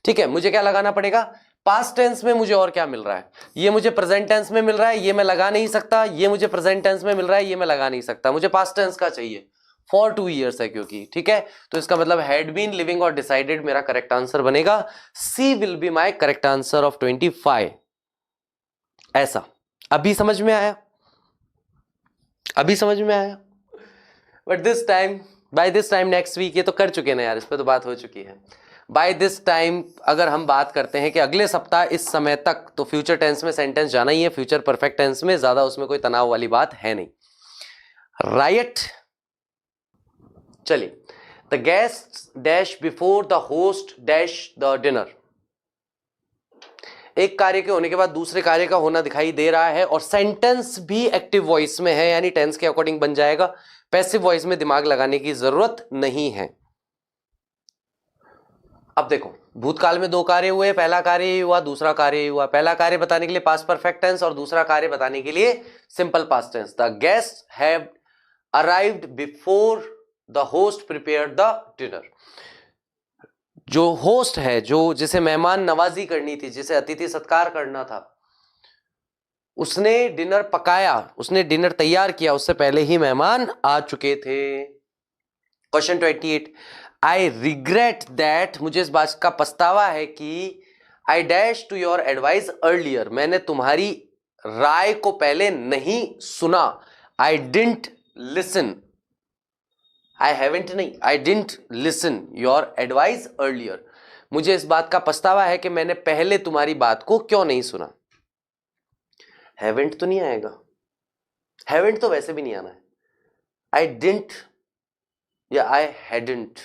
ठीक है। मुझे क्या लगाना पड़ेगा, पास्ट टेंस में मुझे और क्या मिल रहा है, ये मुझे प्रेजेंट टेंस में मिल रहा है, ये मैं लगा नहीं सकता, ये मुझे प्रेजेंट टेंस में मिल रहा है, ये मैं लगा नहीं सकता, मुझे पास्ट टेंस का चाहिए, फॉर 2 years है क्योंकि, ठीक है। तो इसका मतलब हैड बीन, लिविंग और डिसाइडेड मेरा करेक्ट आंसर बनेगा। C will be my correct answer of 25। ऐसा अभी समझ में आया, अभी समझ में आया। But this time, by this time next week, ये तो कर चुके ना यार, इस पर तो बात हो चुकी है। बाय दिस टाइम अगर हम बात करते हैं कि अगले सप्ताह इस समय तक, तो फ्यूचर टेंस में सेंटेंस जाना ही है, फ्यूचर परफेक्ट टेंस में, ज्यादा उसमें कोई तनाव वाली बात है नहीं, राइट। चलिए, the the guest dash before the host dash the dinner. एक कार्य के होने के बाद दूसरे कार्य का होना दिखाई दे रहा है और सेंटेंस भी एक्टिव वॉइस में है, यानी टेंस के अकॉर्डिंग बन जाएगा। पैसिव वॉइस में दिमाग लगाने की जरूरत नहीं है। अब देखो, भूतकाल में दो कार्य हुए, पहला कार्य ये हुआ, दूसरा कार्य ये हुआ। पहला कार्य बताने के लिए पास्ट परफेक्ट टेंस और दूसरा कार्य बताने के लिए simple past tense. The guest have arrived before the host prepared the dinner. जो होस्ट है, जो जिसे मेहमान नवाजी करनी थी, जिसे अतिथि सत्कार करना था, उसने डिनर पकाया, उसने डिनर तैयार किया, उससे पहले ही मेहमान आ चुके थे। क्वेश्चन 28, आई रिग्रेट दैट, मुझे इस बात का पछतावा है कि I dash to your advice earlier, मैंने तुम्हारी राय को पहले नहीं सुना। I didn't listen, I haven't नहीं, I didn't listen your advice earlier, मुझे इस बात का पछतावा है कि मैंने पहले तुम्हारी बात को क्यों नहीं सुना। हैवेंट तो नहीं आएगा, हैवेंट तो वैसे भी नहीं आना है। आई डिडंट या आई हैडंट,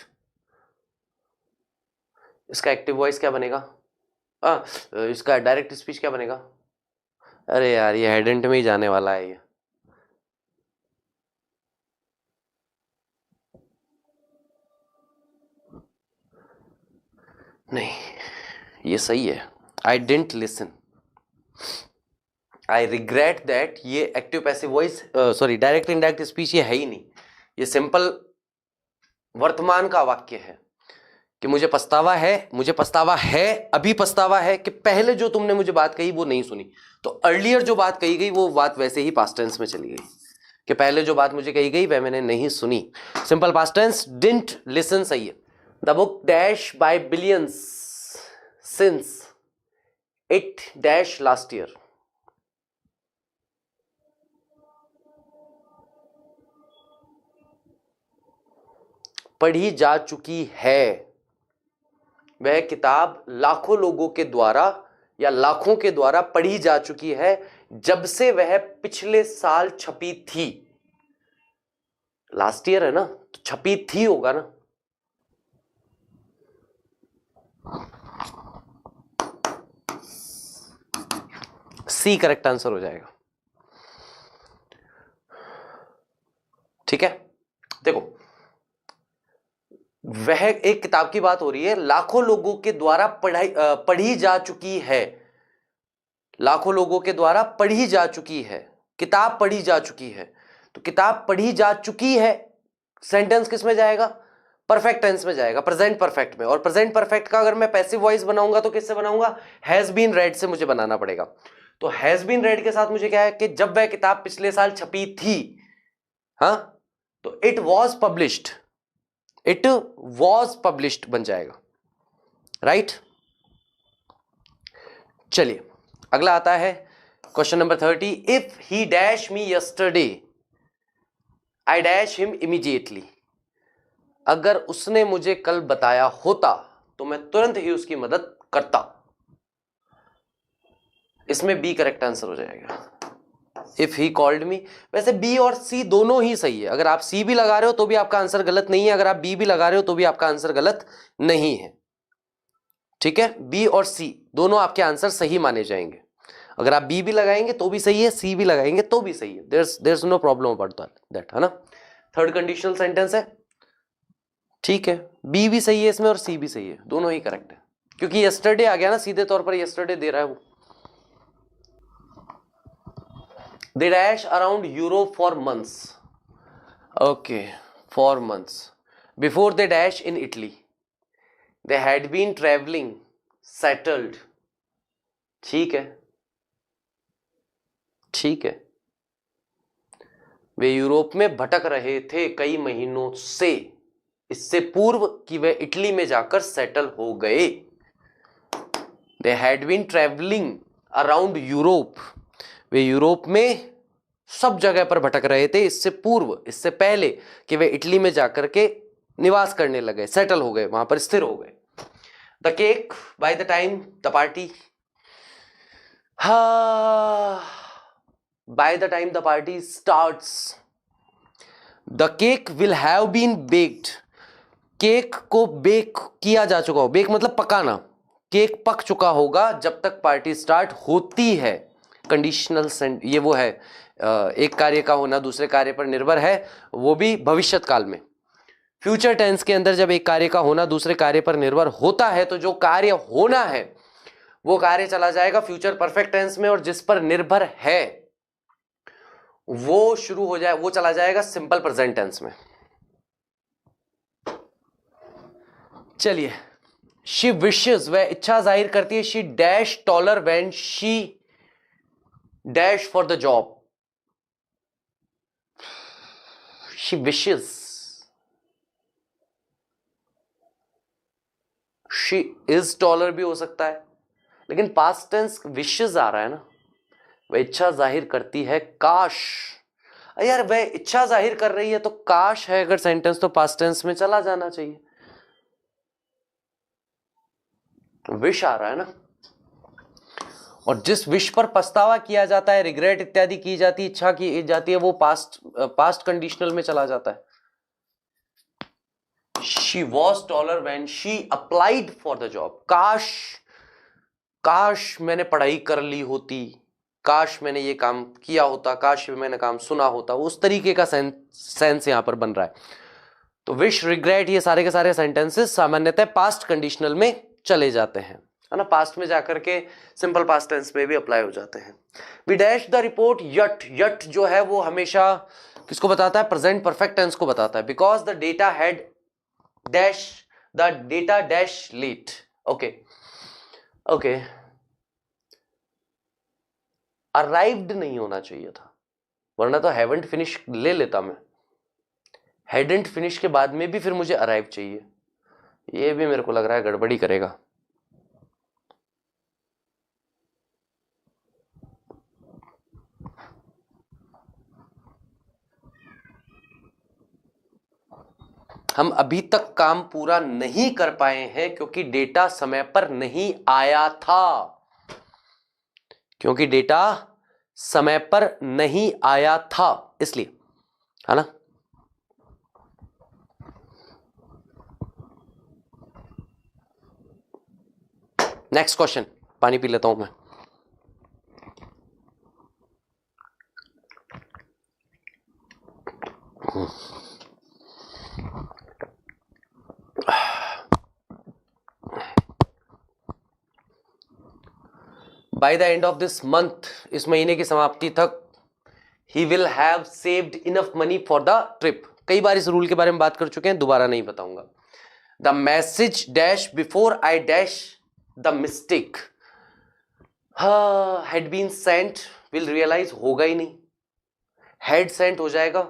इसका एक्टिव वॉइस क्या बनेगा? इसका डायरेक्ट स्पीच क्या बनेगा? अरे यार, ये हैडंट में ही जाने वाला है ये। नहीं, ये सही है। I didn't listen, I regret that, ये active passive voice, sorry direct indirect speech ये है ही नहीं। ये सिंपल वर्तमान का वाक्य है कि मुझे पछतावा है, अभी पछतावा है कि पहले जो तुमने मुझे बात कही वो नहीं सुनी। तो अर्लियर जो बात कही गई वो बात वैसे ही पास्ट टेंस में चली गई कि पहले जो बात मुझे कही गई वह मैंने नहीं सुनी। Simple past tense, didn't listen सही है। The book dash by billions since it dash last year. पढ़ी जा चुकी है, वह किताब लाखों लोगों के द्वारा या लाखों के द्वारा पढ़ी जा चुकी है जब से वह पिछले साल छपी थी। लास्ट ईयर है ना, तो छपी थी होगा ना। सी करेक्ट आंसर हो जाएगा। ठीक है, देखो वह एक किताब की बात हो रही है, लाखों लोगों के द्वारा पढ़ी जा चुकी है, लाखों लोगों के द्वारा पढ़ी जा चुकी है, किताब पढ़ी जा चुकी है। तो किताब पढ़ी जा चुकी है, सेंटेंस किस में जाएगा? परफेक्ट टेंस में जाएगा, प्रेजेंट परफेक्ट में। और प्रेजेंट परफेक्ट का अगर मैं पैसिव वॉइस बनाऊंगा तो किससे बनाऊंगा? हैज बीन रेड से मुझे बनाना पड़ेगा। तो हैज बीन रेड के साथ मुझे क्या है कि जब वह किताब पिछले साल छपी थी, हाँ, तो it was published, it was published बन जाएगा, राइट। चलिए अगला आता है question number 30, if he dash me yesterday I dash him immediately. अगर उसने मुझे कल बताया होता तो मैं तुरंत ही उसकी मदद करता। इसमें बी करेक्ट आंसर हो जाएगा। इफ ही कॉल्ड मी, वैसे बी और सी दोनों ही सही है। अगर आप सी भी लगा रहे हो तो भी आपका आंसर गलत नहीं है, अगर आप बी भी लगा रहे हो तो भी आपका आंसर गलत नहीं है। ठीक है, बी और सी दोनों आपके आंसर सही माने जाएंगे। अगर आप बी भी लगाएंगे तो भी सही है, सी भी लगाएंगे तो भी सही है। There no problem about that, है ना। थर्ड कंडीशनल सेंटेंस है, ठीक है, बी भी सही है इसमें और सी भी सही है, दोनों ही करेक्ट है, क्योंकि यस्टरडे आ गया ना, सीधे तौर पर यस्टरडे दे रहा है वो। They dash around Europe for months. Okay, for months. Before they dash in Italy, they had been traveling, settled. ठीक है, ठीक है। वे यूरोप में भटक रहे थे कई महीनों से, इससे पूर्व कि वे इटली में जाकर सेटल हो गए। They had been traveling around Europe. Way Europe में सब जगह पर भटक रहे थे इससे पूर्व, इससे पहले कि वे इटली में जाकर के निवास करने लगे, सेटल हो गए, वहां पर स्थिर हो गए। The cake by the time the party, by the time the party starts, the cake will have been baked. Cake को बेक किया जा चुका हो, बेक मतलब पकाना, केक पक चुका होगा जब तक पार्टी स्टार्ट होती है। कंडीशनल सेंट, ये वो है, एक कार्य का होना दूसरे कार्य पर निर्भर है, वो भी भविष्यत काल में। फ्यूचर टेंस के अंदर जब एक कार्य का होना दूसरे कार्य पर निर्भर होता है तो जो कार्य होना है वो कार्य चला जाएगा फ्यूचर परफेक्ट टेंस में, और जिस पर निर्भर है वो शुरू हो जाए, वो चला जाएगा सिंपल प्रेजेंट टेंस में। चलिए, शी विशेस, वह इच्छा जाहिर करती है, she dash taller when she dash for the job. She wishes, she is taller भी हो सकता है, लेकिन पास्ट टेंस विशेस आ रहा है ना। वह इच्छा जाहिर करती है, काश, यार वह इच्छा जाहिर कर रही है तो काश है अगर सेंटेंस तो पास्ट टेंस में चला जाना चाहिए। विश आ रहा है ना, और जिस विश पर पछतावा किया जाता है, रिग्रेट इत्यादि की जाती, इच्छा की जाती है, वो पास्ट कंडीशनल में चला जाता है। She was taller when she applied for the job. काश, काश मैंने पढ़ाई कर ली होती, काश मैंने ये काम किया होता, काश मैंने काम सुना होता, उस तरीके का सेंस यहां पर बन रहा है। तो विश, रिग्रेट, ये सारे के सारे सेंटेंसेस सामान्यतः पास्ट कंडीशनल में चले जाते हैं, है ना, पास्ट में जाकर के सिंपल पास्ट टेंस में भी अप्लाई हो जाते हैं। We dash the report yet, yet जो है वो हमेशा किसको बताता है, प्रेजेंट परफेक्ट टेंस को बताता है। Because the data had dash, the data dash late. Okay okay, arrived नहीं होना चाहिए था, वरना तो हैवंट फिनिश ले लेता मैं, हैडंट फिनिश के बाद में भी फिर मुझे अराइव चाहिए, ये भी मेरे को लग रहा है गड़बड़ी करेगा। हम अभी तक काम पूरा नहीं कर पाए हैं क्योंकि डेटा समय पर नहीं आया था, क्योंकि डेटा समय पर नहीं आया था इसलिए, है ना। नेक्स्ट क्वेश्चन, पानी पी लेता हूं मैं। By the end of this month, इस महीने की समाप्ति तक, he will have saved enough money for the trip. कई बार इस रूल के बारे में बात कर चुके हैं, दोबारा नहीं बताऊंगा। The message dash before I dash the mistake had been sent, will realise होगा ही नहीं, हैड सेंट हो जाएगा,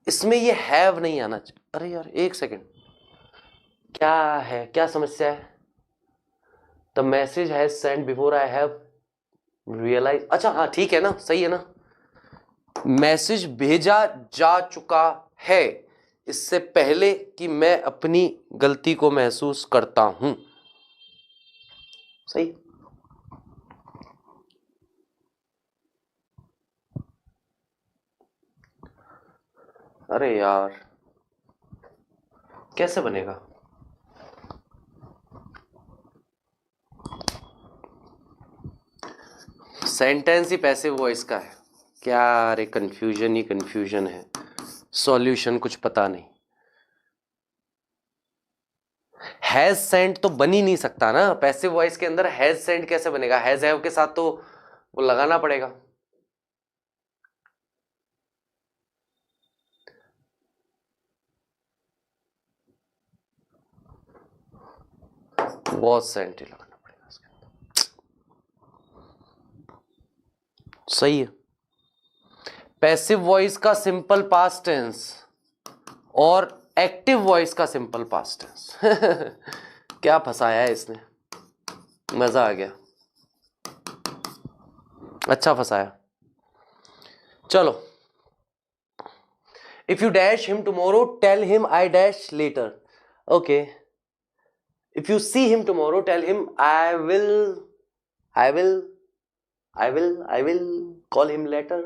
इसमें ये हैव नहीं आना चाहिए। अरे यार एक सेकेंड, क्या है, क्या समस्या है? The message has sent before I have realise, अच्छा हाँ ठीक है ना, सही है ना, मैसेज भेजा जा चुका है इससे पहले कि मैं अपनी गलती को महसूस करता हूं, सही। अरे यार कैसे बनेगा? सेंटेंस ही पैसिव वॉइस का है क्या? अरे कंफ्यूजन ही कंफ्यूजन है, सॉल्यूशन कुछ पता नहीं। हैज सेंट तो बन ही नहीं सकता ना, पैसिव वॉइस के अंदर हैज सेंट कैसे बनेगा? हैज हैव के साथ तो वो लगाना पड़ेगा। वॉज सेंट ही लगाना पड़ेगा इसके अंदर, सही है। पैसिव वॉइस का सिंपल पास्ट टेंस और एक्टिव वॉइस का सिंपल पास्ट टेंस क्या फंसाया है इसने, मजा आ गया, अच्छा फंसाया। चलो, if you dash him tomorrow tell him I dash later. Okay, if you see him tomorrow tell him I will call him later.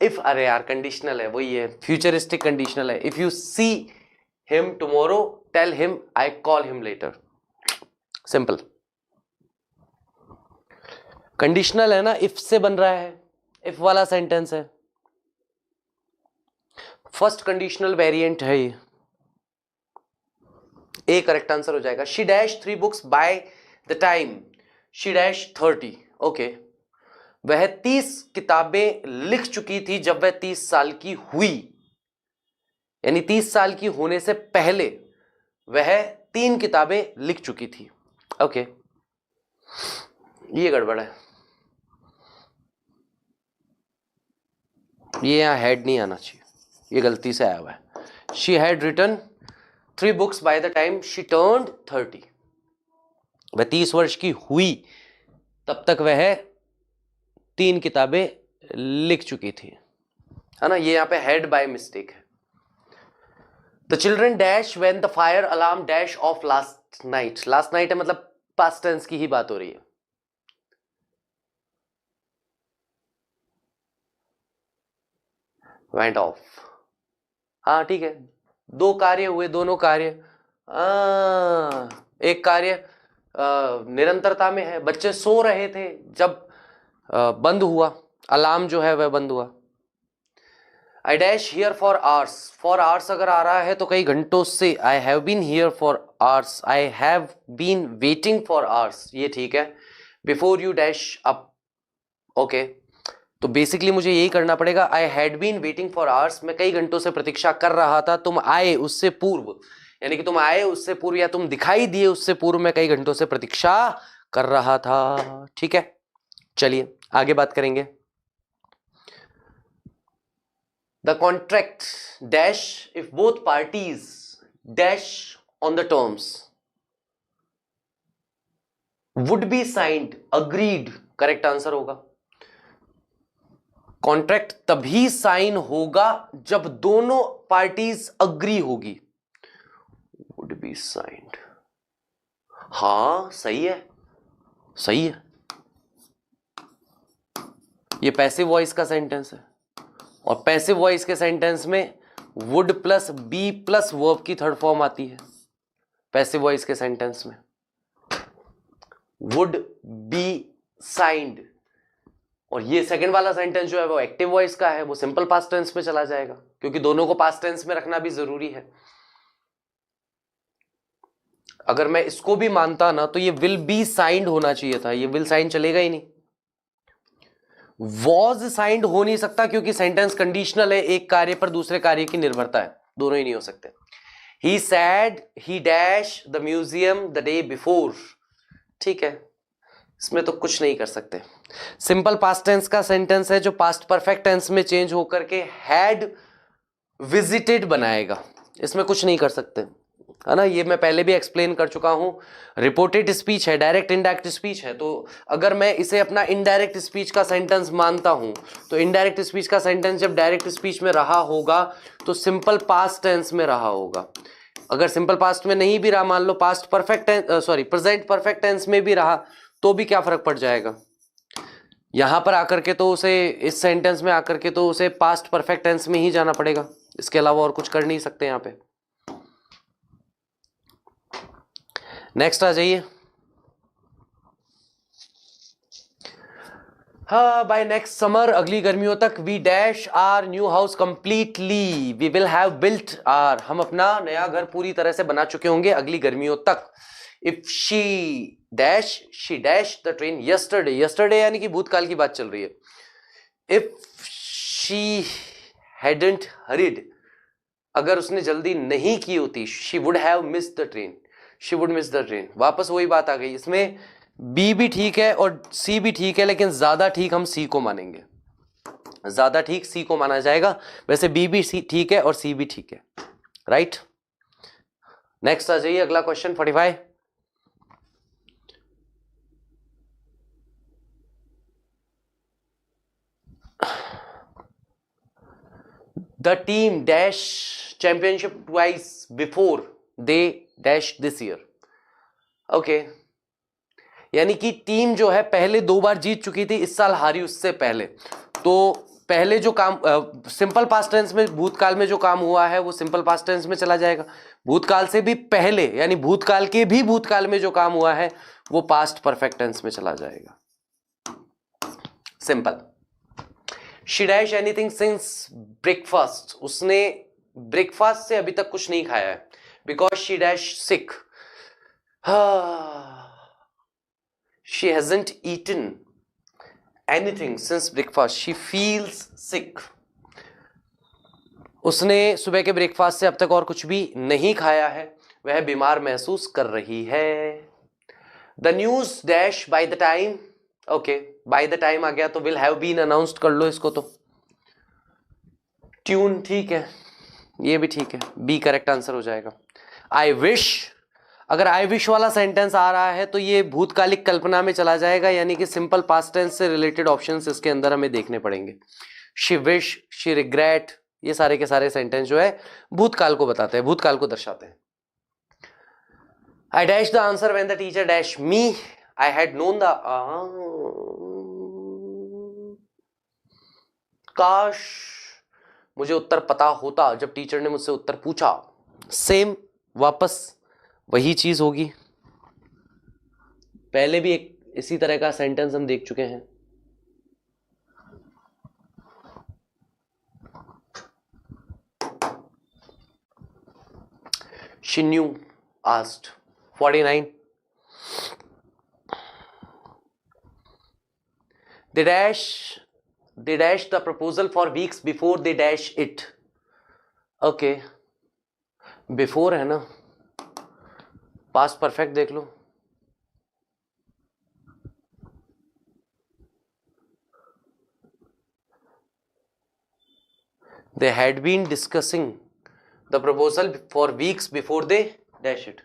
If, अरे यार कंडीशनल है, वही है, फ्यूचरिस्टिक कंडीशनल है। If you see him tomorrow tell him I call him later. Simple. Conditional है ना, if से बन रहा है, इफ वाला सेंटेंस है, फर्स्ट कंडीशनल वेरिएंट है ये। ए करेक्ट आंसर हो जाएगा। She dash 3 books by the time she dash 30। Okay, वह 30 किताबें लिख चुकी थी जब वह 30 साल की हुई, यानी 30 साल की होने से पहले वह 3 किताबें लिख चुकी थी। ओके, ये गड़बड़ है, ये यहां हैड नहीं आना चाहिए, ये गलती से आया हुआ है। She had written 3 books by the time she turned 30। वह 30 वर्ष की हुई तब तक वह 3 किताबें लिख चुकी थी, है ना। ये यहां पे हैड बाय मिस्टेक है। The children dash when the fire alarm dash of last night. Last night है मतलब पास्ट टेंस की ही बात हो रही है। वेंट ऑफ, हाँ ठीक है, 2 कार्य हुए, दोनों कार्य, एक कार्य निरंतरता में है, बच्चे सो रहे थे जब बंद हुआ, अलार्म जो है वह बंद हुआ। I dash here for hours अगर आ रहा है तो कई घंटों से, I have been here for hours, I have been waiting for hours, ये ठीक है। Before you dash up, okay, तो बेसिकली मुझे यही करना पड़ेगा। I had been waiting for hours, मैं कई घंटों से प्रतीक्षा कर रहा था, तुम आए उससे पूर्व, यानी कि तुम आए उससे पूर्व या तुम दिखाई दिए उससे पूर्व मैं कई घंटों से प्रतीक्षा कर रहा था। ठीक है, चलिए आगे बात करेंगे। The contract dash if both parties dash on the terms would be signed agreed, correct answer होगा। कॉन्ट्रैक्ट तभी साइन होगा जब दोनों पार्टीज अग्री होगी। वुड बी साइंड, हाँ सही है, सही है। ये पैसिव वॉइस का सेंटेंस है और पैसिव वॉइस के सेंटेंस में would plus be plus verb की थर्ड फॉर्म आती है। पैसिव वॉइस के सेंटेंस में वुड बी साइंड, और ये सेकंड वाला सेंटेंस जो है वो एक्टिव वॉइस का है, वो सिंपल पास्ट टेंस में चला जाएगा, क्योंकि दोनों को पास्ट टेंस में रखना भी जरूरी है। अगर मैं इसको भी मानता ना तो ये विल बी साइंड होना चाहिए था, ये विल साइंड चलेगा ही नहीं। वॉज साइंड हो नहीं सकता क्योंकि सेंटेंस कंडीशनल है, एक कार्य पर दूसरे कार्य की निर्भरता है, दोनों ही नहीं हो सकते। He said he dash the museum the day before, ठीक है, इसमें तो कुछ नहीं कर सकते। सिंपल पास्ट टेंस का सेंटेंस है जो पास्ट परफेक्ट टेंस में चेंज होकर के हैड विजिटेड बनाएगा, इसमें कुछ नहीं कर सकते, है ना। ये मैं पहले भी एक्सप्लेन कर चुका हूं। रिपोर्टेड स्पीच है, डायरेक्ट इनडायरेक्ट स्पीच है, तो अगर मैं इसे अपना इनडायरेक्ट स्पीच का सेंटेंस मानता हूं तो इनडायरेक्ट स्पीच का सेंटेंस जब डायरेक्ट स्पीच में रहा होगा तो सिंपल पास्ट टेंस में रहा होगा। अगर सिंपल पास्ट में नहीं भी रहा, मान लो past perfect tense, sorry present perfect tense में भी रहा, तो भी क्या फर्क पड़ जाएगा। यहां पर आकर के तो उसे, इस सेंटेंस में आकर के तो उसे पास्ट परफेक्ट टेंस में ही जाना पड़ेगा, इसके अलावा और कुछ कर नहीं सकते यहां पे। नेक्स्ट आ जाइए। हाँ, बाय नेक्स्ट समर, अगली गर्मियों तक, we dash our new house completely, we will have built our, हम अपना नया घर पूरी तरह से बना चुके होंगे अगली गर्मियों तक। If she dash she dash the train yesterday, yesterday यानी कि भूतकाल की बात चल रही है। इफ शी हैडंट हरिड, अगर उसने जल्दी नहीं की होती, she would have missed the train, she would miss the train. वापस वही बात आ गई, इसमें बी भी ठीक है और सी भी ठीक है, लेकिन ज्यादा ठीक हम सी को मानेंगे, ज्यादा ठीक सी को माना जाएगा। वैसे बी भी ठीक है और सी भी ठीक है, राइट। नेक्स्ट आ जाइए, अगला question 45। The team dash championship twice before they dash this year, okay, यानी कि टीम जो है पहले 2 बार जीत चुकी थी, इस साल हारी उससे पहले, तो पहले जो काम सिंपल पास्ट टेंस में भूतकाल में जो काम हुआ है वो सिंपल पास्ट टेंस में चला जाएगा, भूतकाल से भी पहले यानी भूतकाल के भी भूतकाल में जो काम हुआ है वो पास्ट परफेक्ट टेंस में चला जाएगा। Simple. She dash anything since breakfast, उसने ब्रेकफास्ट से अभी तक कुछ नहीं खाया है, because she dash sick, she hasn't eaten anything since breakfast, she feels sick, उसने सुबह के ब्रेकफास्ट से अब तक और कुछ भी नहीं खाया है, वह बीमार महसूस कर रही है। The news dash by the time, okay by the time आ गया तो विल हैव बीन अनाउंस्ड कर लो इसको, तो ट्यून ठीक है, ये भी ठीक है, बी करेक्ट आंसर हो जाएगा। आई विश, अगर आई विश वाला सेंटेंस आ रहा है तो ये भूतकालिक कल्पना में चला जाएगा, यानी कि सिंपल पास्ट टेंस से रिलेटेड ऑप्शंस इसके अंदर हमें देखने पड़ेंगे। शी विश, शी रिग्रेट, ये सारे के सारे सेंटेंस जो है भूतकाल को बताते हैं, भूतकाल को दर्शाते हैं। आई dash the answer when the teacher dash me, I had known the, काश मुझे उत्तर पता होता जब टीचर ने मुझसे उत्तर पूछा। सेम, वापस वही चीज होगी, पहले भी एक इसी तरह का सेंटेंस हम देख चुके हैं। She knew, asked. 49. They dash the proposal for weeks before they dash it. Okay. Before है ना, पास्ट परफेक्ट देख लो। They had been discussing the proposal for weeks before they dash it,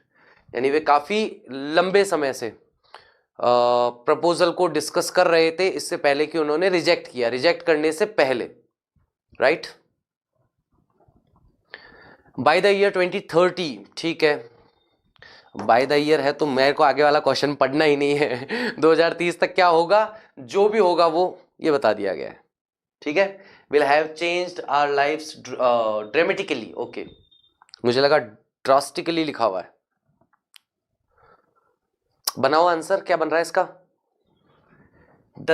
यानी वे काफी लंबे समय से प्रपोजल को डिस्कस कर रहे थे इससे पहले कि उन्होंने रिजेक्ट किया, रिजेक्ट करने से पहले, राइट। बाय द ईयर 2030, ठीक है, बाय द ईयर है तो मेरे को आगे वाला क्वेश्चन पढ़ना ही नहीं है। 2030 तक क्या होगा, जो भी होगा वो ये बता दिया गया है, ठीक है। Will have changed our lives dramatically, okay, मुझे लगा ड्रास्टिकली लिखा हुआ है। बनाओ आंसर, क्या बन रहा है इसका। The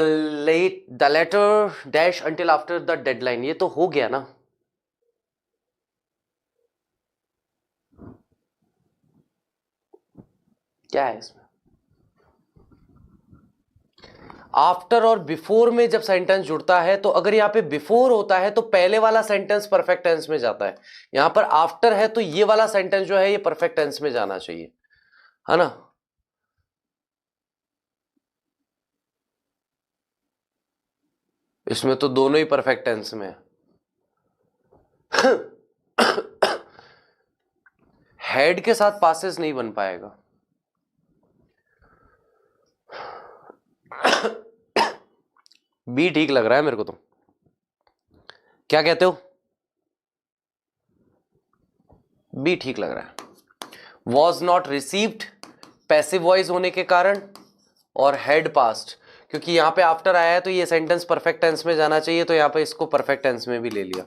letter dash until after the deadline, ये तो हो गया ना। क्या है इसमें, आफ्टर और बिफोर में जब सेंटेंस जुड़ता है तो अगर यहां पे बिफोर होता है तो पहले वाला सेंटेंस परफेक्ट टेंस में जाता है, यहां पर आफ्टर है तो ये वाला सेंटेंस जो है ये परफेक्ट टेंस में जाना चाहिए, है ना। इसमें तो दोनों ही परफेक्ट टेंस में है। हेड के साथ पासेस नहीं बन पाएगा। बी ठीक लग रहा है मेरे को तो, क्या कहते हो। बी ठीक लग रहा है। Was not received passive voice होने के कारण, और हेड पास्ट क्योंकि यहां पे आफ्टर आया है तो ये सेंटेंस परफेक्ट टेंस में जाना चाहिए, तो यहां पे इसको परफेक्ट टेंस में भी ले लिया।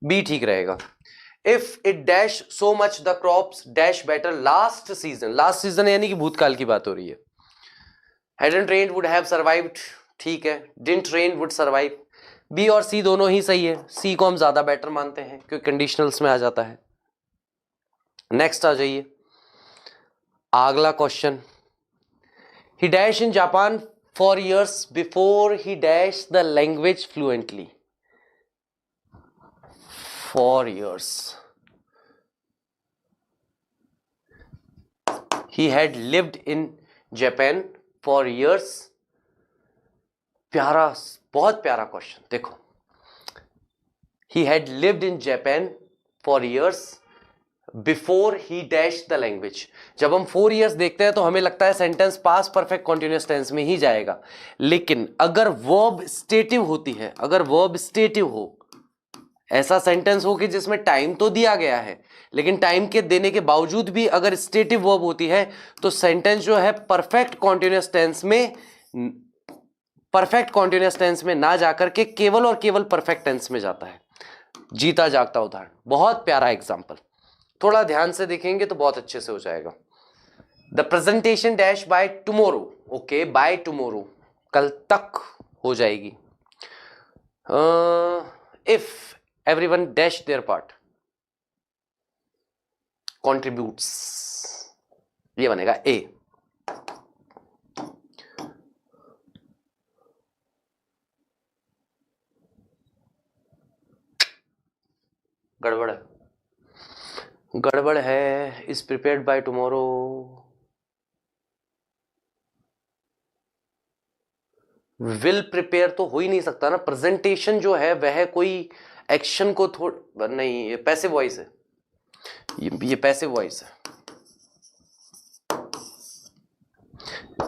बी ठीक रहेगा। If it dash so much the crops dash better last season, last season यानी कि भूतकाल की बात हो रही है। hadn't rained would have survived, ठीक है, didn't rain would survive। B और सी दोनों ही सही है, सी को हम ज्यादा बेटर मानते हैं क्योंकि कंडीशनल्स में आ जाता है। नेक्स्ट आ जाइए, अगला question. He dash in Japan for years before he dash the language fluently. For years he had lived in Japan for years. प्यारा, बहुत प्यारा क्वेश्चन, देखो। He had lived in Japan for years before he dash the language. जब हम 4 years देखते हैं तो हमें लगता है sentence past perfect continuous tense में ही जाएगा, लेकिन अगर वर्ब स्टेटिव होती है, अगर वर्ब स्टेटिव हो, ऐसा सेंटेंस हो कि जिसमें टाइम तो दिया गया है लेकिन टाइम के देने के बावजूद भी अगर स्टेटिव वर्ब होती है तो सेंटेंस जो है परफेक्ट कॉन्टिन्यूअस टेंस में परफेक्ट कॉन्टिन्यूअस टेंस में ना जाकर के केवल और केवल परफेक्ट टेंस में जाता है। जीता जागता उदाहरण, बहुत प्यारा एग्जाम्पल, थोड़ा ध्यान से देखेंगे तो बहुत अच्छे से हो जाएगा। The presentation dash by tomorrow, okay, by tomorrow, कल तक हो जाएगी। If everyone dash there part, contributes, ये बनेगा ए। गड़बड़ है, गड़बड़ है। Is prepared by tomorrow, will prepare तो हो ही नहीं सकता ना। प्रेजेंटेशन जो है वह कोई एक्शन को थोड़ा नहीं, ये पैसिव वॉइस है, ये पैसिव वॉइस है।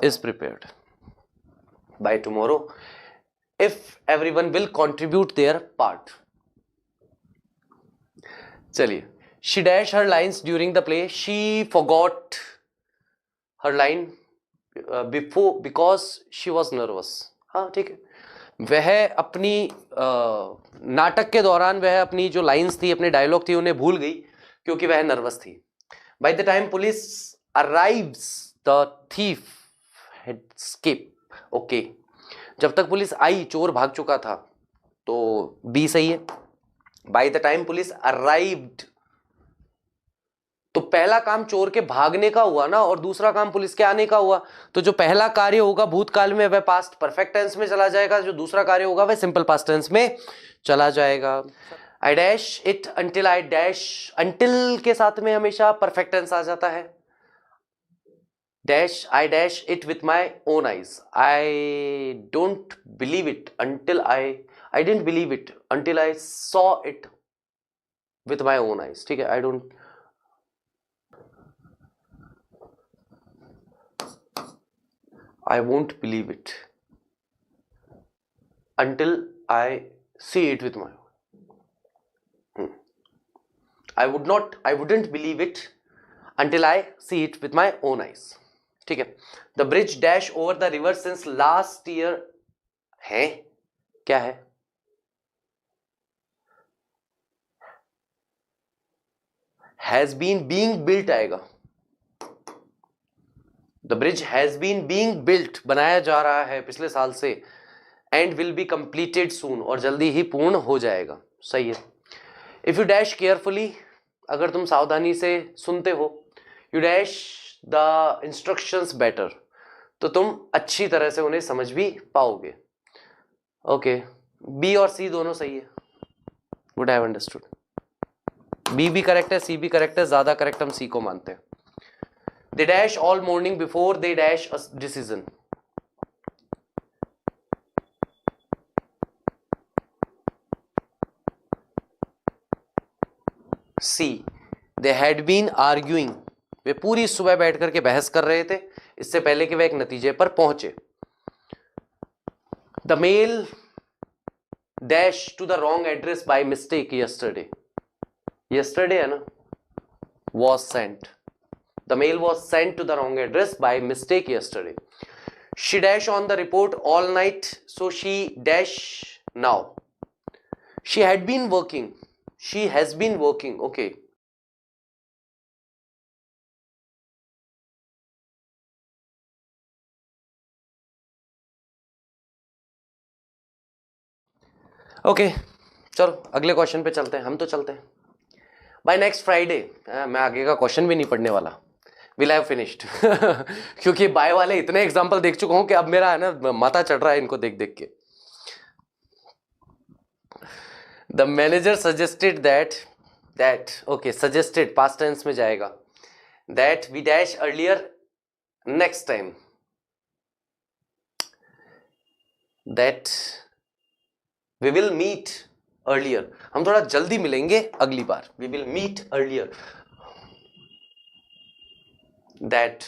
Is prepared by tomorrow if everyone will contribute their part. चलिए, she dash her lines during the play, she forgot her line before because she was nervous. हाँ ठीक है, वह अपनी नाटक के दौरान वह अपनी जो लाइंस थी, अपने डायलॉग थी, उन्हें भूल गई क्योंकि वह नर्वस थी। Bye the time police arrives the thief had escaped, okay, जब तक पुलिस आई चोर भाग चुका था, तो बी सही है। By the time police arrived, तो पहला काम चोर के भागने का हुआ ना, और दूसरा काम पुलिस के आने का हुआ। तो जो पहला कार्य होगा भूतकाल में वह पास्ट परफेक्ट टेंस में चला जाएगा, जो दूसरा कार्य होगा वह सिंपल पास्ट टेंस में चला जाएगा। I dash it until I dash, until के साथ में हमेशा परफेक्ट टेंस आ जाता है। Dash, I dash it with my own eyes, I don't believe it until I didn't believe it until I saw it with my own eyes. ठीक है, I don't, I won't believe it until I see it with my own. I wouldn't believe it until I see it with my own eyes. ठीक है, the bridge dash over the river since last year है, क्या है? Has been being built आएगा। The bridge has been being built, बनाया जा रहा है पिछले साल से, and will be completed soon, और जल्दी ही पूर्ण हो जाएगा। सही है। If you dash carefully, अगर तुम सावधानी से सुनते हो, you dash the instructions better, तो तुम अच्छी तरह से उन्हें समझ भी पाओगे। ओके, बी और सी दोनों सही है, वुड हैव अंडरस्टूड। बी भी करेक्ट है, सी भी करेक्ट है, ज्यादा करेक्ट हम सी को मानते हैं। They dash all morning before they dash a decision. C. They had been arguing. वे पूरी सुबह बैठ करके बहस कर रहे थे इससे पहले कि वे एक नतीजे पर पहुंचे। The mail dash to the wrong address by mistake yesterday. Yesterday है ना? Was sent. The mail was sent to the wrong address by mistake yesterday. She dash on the report all night, so she dash now. She had been working. She has been working. Okay. Okay, चलो अगले question पे चलते हैं। हम तो चलते हैं bye next Friday. मैं आगे का क्वेश्चन भी नहीं पढ़ने वाला, विल हैव फिनिश्ड क्योंकि बाय वाले इतने एग्जांपल देख चुका हूं कि अब मेरा है ना माथा चढ़ रहा है इनको देख देख के। The manager suggested that okay, suggested past tense में जाएगा, that we dash earlier next time, that we will meet earlier, हम थोड़ा जल्दी मिलेंगे अगली बार, we will meet earlier, that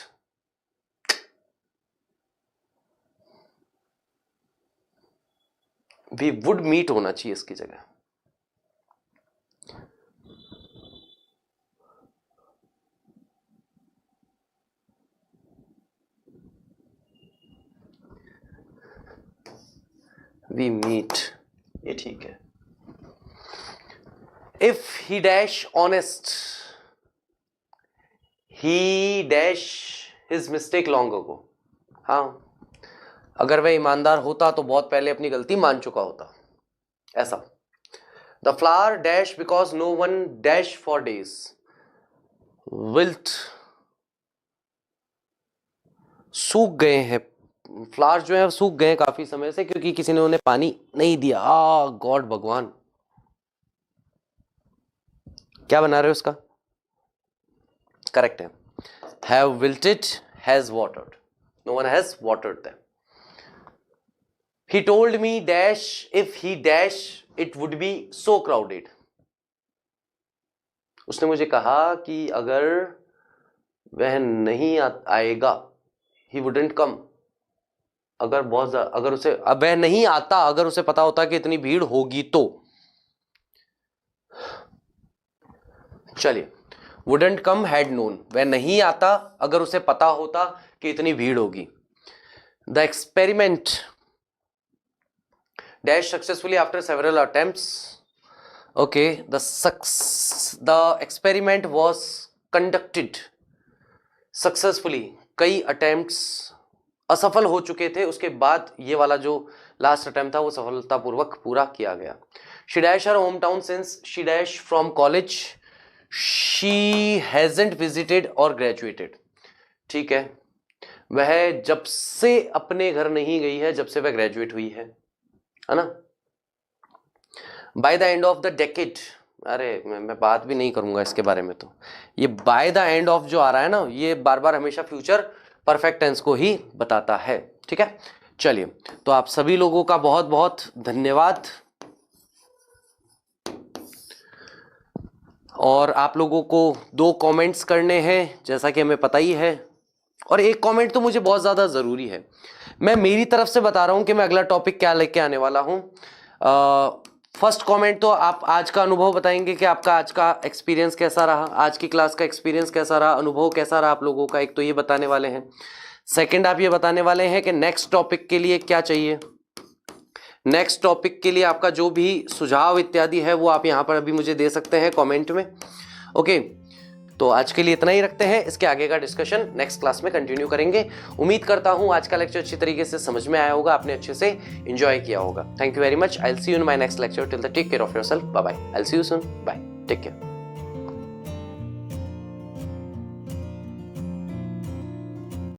we would meet होना चाहिए इसकी जगह। वी मीट, ये ठीक है। If he dash honest, he dash his mistake long ago. हाँ, अगर वह ईमानदार होता तो बहुत पहले अपनी गलती मान चुका होता, ऐसा। The flower dash because no one dash for days, wilt, सूख गए हैं, फ्लावर्स जो है सूख गए काफी समय से क्योंकि किसी ने उन्हें पानी नहीं दिया। गॉड, भगवान, क्या बना रहे हो इसका? करेक्ट है, have wilted, has watered, no one has watered them. He told me dash if he dash it would be so crowded, उसने मुझे कहा कि अगर वह नहीं आएगा, ही वुडंट कम, अगर बहुत अगर उसे, अब वह नहीं आता अगर उसे पता होता कि इतनी भीड़ होगी तो। चलिए, वुडंट कम हैड नोन, वह नहीं आता अगर उसे पता होता कि इतनी भीड़ होगी। The experiment dash successfully after several attempts, okay, the experiment was conducted successfully, कई अटेम्प्ट्स असफल हो चुके थे, उसके बाद ये वाला जो लास्ट अटेम्प्ट था वो सफलतापूर्वक पूरा किया गया। She dash her home town since she dash from college, she hasn't visited और ग्रेजुएटेड, ठीक है, वह जब से अपने घर नहीं गई है जब से वह ग्रेजुएट हुई है ना। By the end of the decade, अरे मैं बात भी नहीं करूंगा इसके बारे में, तो ये बाय द एंड ऑफ जो आ रहा है ना, ये बार बार हमेशा फ्यूचर परफेक्ट टेंस को ही बताता है, ठीक है। चलिए, तो आप सभी लोगों का बहुत बहुत धन्यवाद, और आप लोगों को 2 कमेंट्स करने हैं जैसा कि हमें पता ही है, और एक कमेंट तो मुझे बहुत ज़्यादा ज़रूरी है। मैं मेरी तरफ से बता रहा हूं कि मैं अगला टॉपिक क्या लेके आने वाला हूं। फर्स्ट कमेंट तो आप आज का अनुभव बताएंगे कि आपका आज का एक्सपीरियंस कैसा रहा, आज की क्लास का एक्सपीरियंस कैसा रहा, अनुभव कैसा रहा आप लोगों का, एक तो ये बताने वाले हैं। सेकंड, आप ये बताने वाले हैं कि नेक्स्ट टॉपिक के लिए क्या चाहिए, नेक्स्ट टॉपिक के लिए आपका जो भी सुझाव इत्यादि है वो आप यहाँ पर अभी मुझे दे सकते हैं कमेंट में। ओके, तो आज के लिए इतना ही रखते हैं, इसके आगे का डिस्कशन नेक्स्ट क्लास में कंटिन्यू करेंगे। उम्मीद करता हूँ आज का लेक्चर अच्छी तरीके से समझ में आया होगा, आपने अच्छे से एंजॉय किया होगा। Thank you very much, I will see you in my next lecture, till then take care of yourself, bye bye, I will see you soon, bye, take care.